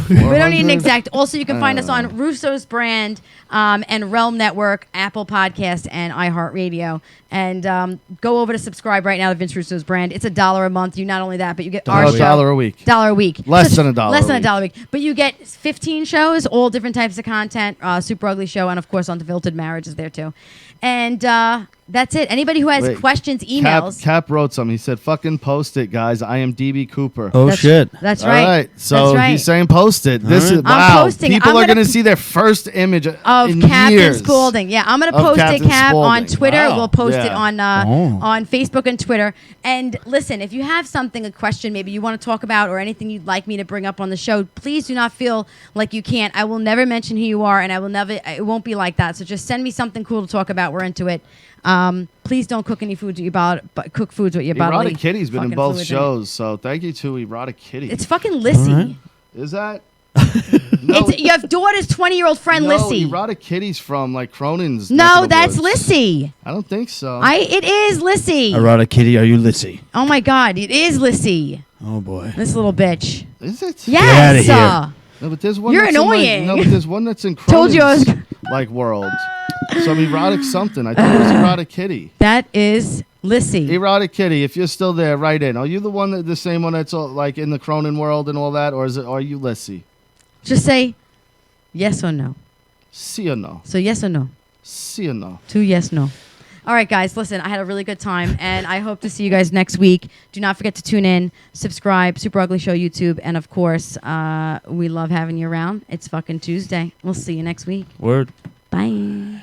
We don't need an 400. exact. Also, you can find us on Russo's Brand and Realm Network, Apple Podcast, and iHeartRadio. And go over to subscribe right now to Vince Russo's Brand. It's $1 a month. You not only that, but you get our No, show. $1 a week. $1 a week. Less than $1 Less a than week. $1 a week. But you get 15 shows, all different types of content. Super Ugly Show, and of course, Unfiltered Marriage is there too. And that's it. Anybody who has Wait, questions, emails. Cap wrote something. He said, "Fucking post it, guys. I am DB Cooper." Oh, That's- shit. That's All right. right. So That's right. he's saying post it. This right. is wow. posting it. People I'm are gonna going to see their first image of in Captain years. Spaulding. Yeah, I'm gonna Of post Captain it, Cap, on Spaulding. Twitter. Wow. We'll post it Yeah. on Facebook and Twitter. And listen, if you have something, a question, maybe you want to talk about, or anything you'd like me to bring up on the show, please do not feel like you can't. I will never mention who you are, and I will never. It won't be like that. So just send me something cool to talk about. We're into it. Please don't cook any foods with your body. Cook foods with your bodily. Erotic Kitty's been in fucking both fluids in it. shows, so thank you to Erotic Kitty. It's fucking Lissy. All right. Is that? It's your daughter's 20-year-old friend, no, Lissy. Erotic Kitty's from like Cronin's. neck No, of the that's woods. Lissy. I don't think so. It is Lissy. Erotic Kitty, are you Lissy? Oh my God, it is Lissy. Oh, boy. This little bitch. Is it? Yes. outta here. No, but there's one. You're that's in, like- annoying. no, but there's one that's in Told you I was- Cronin's like world. Some erotic something. I think it was Erotic Kitty. That is Lissy. Erotic Kitty, if you're still there, write in. Are you the same one that's all, like in the Cronin world and all that, or are you Lissy? Just say yes or no. See or no? So yes or no. See or no? 2 yes, no. All right, guys, listen, I had a really good time, and I hope to see you guys next week. Do not forget to tune in, subscribe, Super Ugly Show YouTube, and, of course, we love having you around. It's fucking Tuesday. We'll see you next week. Word. Bye.